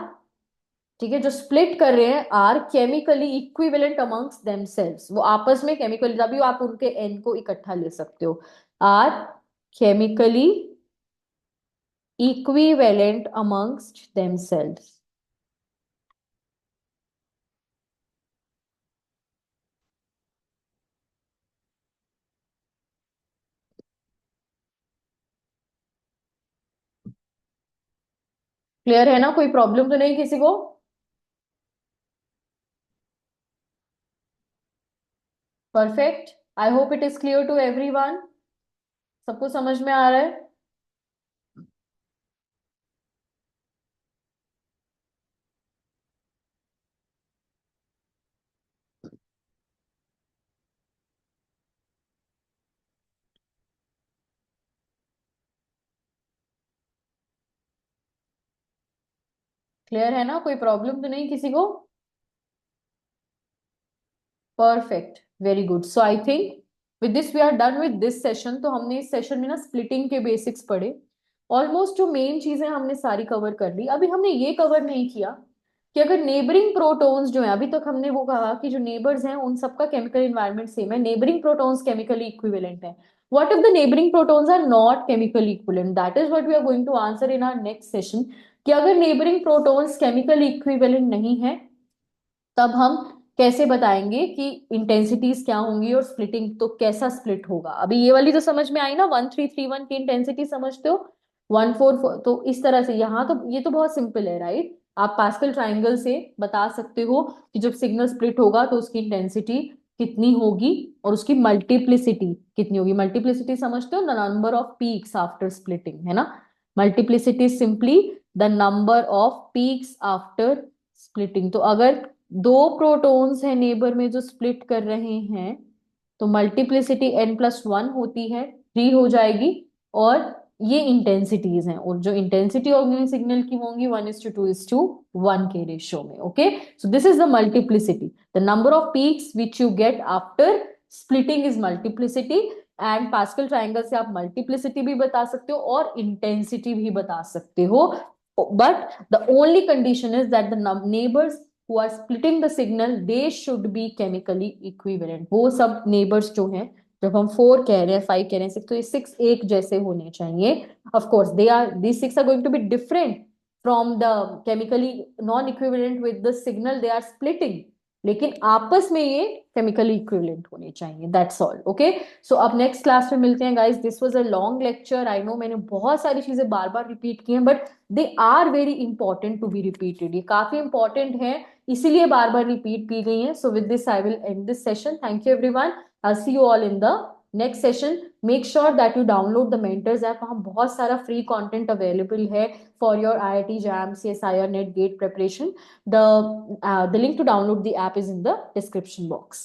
ठीक है, जो स्प्लिट कर रहे हैं are chemically equivalent amongst themselves, वो आपस में केमिकली, तभी आप उनके एन को इकट्ठा ले सकते हो, are chemically equivalent amongst themselves. Clear है ना, कोई प्रॉब्लम तो नहीं किसी को? Perfect. I hope it is clear to everyone. सबको समझ में आ रहा है? क्लियर है ना, कोई प्रॉब्लम तो नहीं किसी को? Perfect, very good. So I think with this we are done with this session. तो हमने इस सेशन में ना स्प्लिटिंग के बेसिक्स पढ़े, ऑलमोस्ट जो मेन चीजें हमने सारी कवर कर ली। अभी हमने ये कवर नहीं किया कि अगर नेबरिंग प्रोटॉन्स जो है, अभी तक हमने वो कहा कि जो नेबर्स हैं उन सबका केमिकल एनवायरनमेंट सेम है, नेबरिंग प्रोटॉन्स केमिकली इक्विवेलेंट है। What if the neighbouring protons are not chemically equivalent? That is what we are going to answer in our next session, कि अगर नेबरिंग प्रोटॉन्स केमिकली इक्विवेलेंट नहीं है, तब हम कैसे बताएंगे कि इंटेंसिटीज क्या होंगी और स्प्लिटिंग तो कैसा स्प्लिट होगा। अभी ये वाली तो समझ में आई ना, 1331 की इंटेंसिटी समझते हो, 144, तो इस तरह से यहाँ तो ये तो बहुत सिंपल है, राइट? आप पास्कल ट्राइंगल से बता सकते हो कि जब सिग्नल स्प्लिट होगा तो उसकी इंटेंसिटी कितनी होगी और उसकी मल्टीप्लिसिटी कितनी होगी। मल्टीप्लिसिटी समझते हो, the number of peaks after splitting, है ना? Multiplicity simply the number of peaks after splitting. तो अगर दो प्रोटॉन्स हैं नेबर में जो स्प्लिट कर रहे हैं, तो मल्टीप्लिसिटी n+1 होती है, 3 हो जाएगी। और ये इंटेंसिटीज हैं, और जो इंटेंसिटी होगी सिग्नल की होंगी 1:2:1 के रेशियो में। Okay, so this is the multiplicity, the number of peaks which you get after splitting is multiplicity. And pascal triangle से आप मल्टीप्लिसिटी भी बता सकते हो और इंटेंसिटी भी बता सकते हो, but the only condition is that the neighbours who are splitting the signal they should be chemically equivalent। वो सब neighbors जो हैं, जब हम 4 कह रहे हैं, 5 कह रहे हैं, 6, तो ये 6 एक जैसे होने चाहिए। of course they are, these 6 are going to be different from the chemically non equivalent with the signal they are splitting, लेकिन आपस में ये केमिकली इक्विवेलेंट होने चाहिए। That's all. ओके, सो अब नेक्स्ट क्लास में मिलते हैं guys. This was a long lecture, I know मैंने बहुत सारी चीजें बार बार रिपीट की हैं, but they are very important to be repeated, ये काफी इंपॉर्टेंट है, इसीलिए बार बार रिपीट की गई है। So with this I will end this session. Thank you everyone, I see you all in the next session. Make sure that you download the mentors app, वहाँ बहुत सारा फ्री कंटेंट अवेलेबल है for your IIT JAM, CSIR, NET, GATE preparation. The link to download the app is in the description box.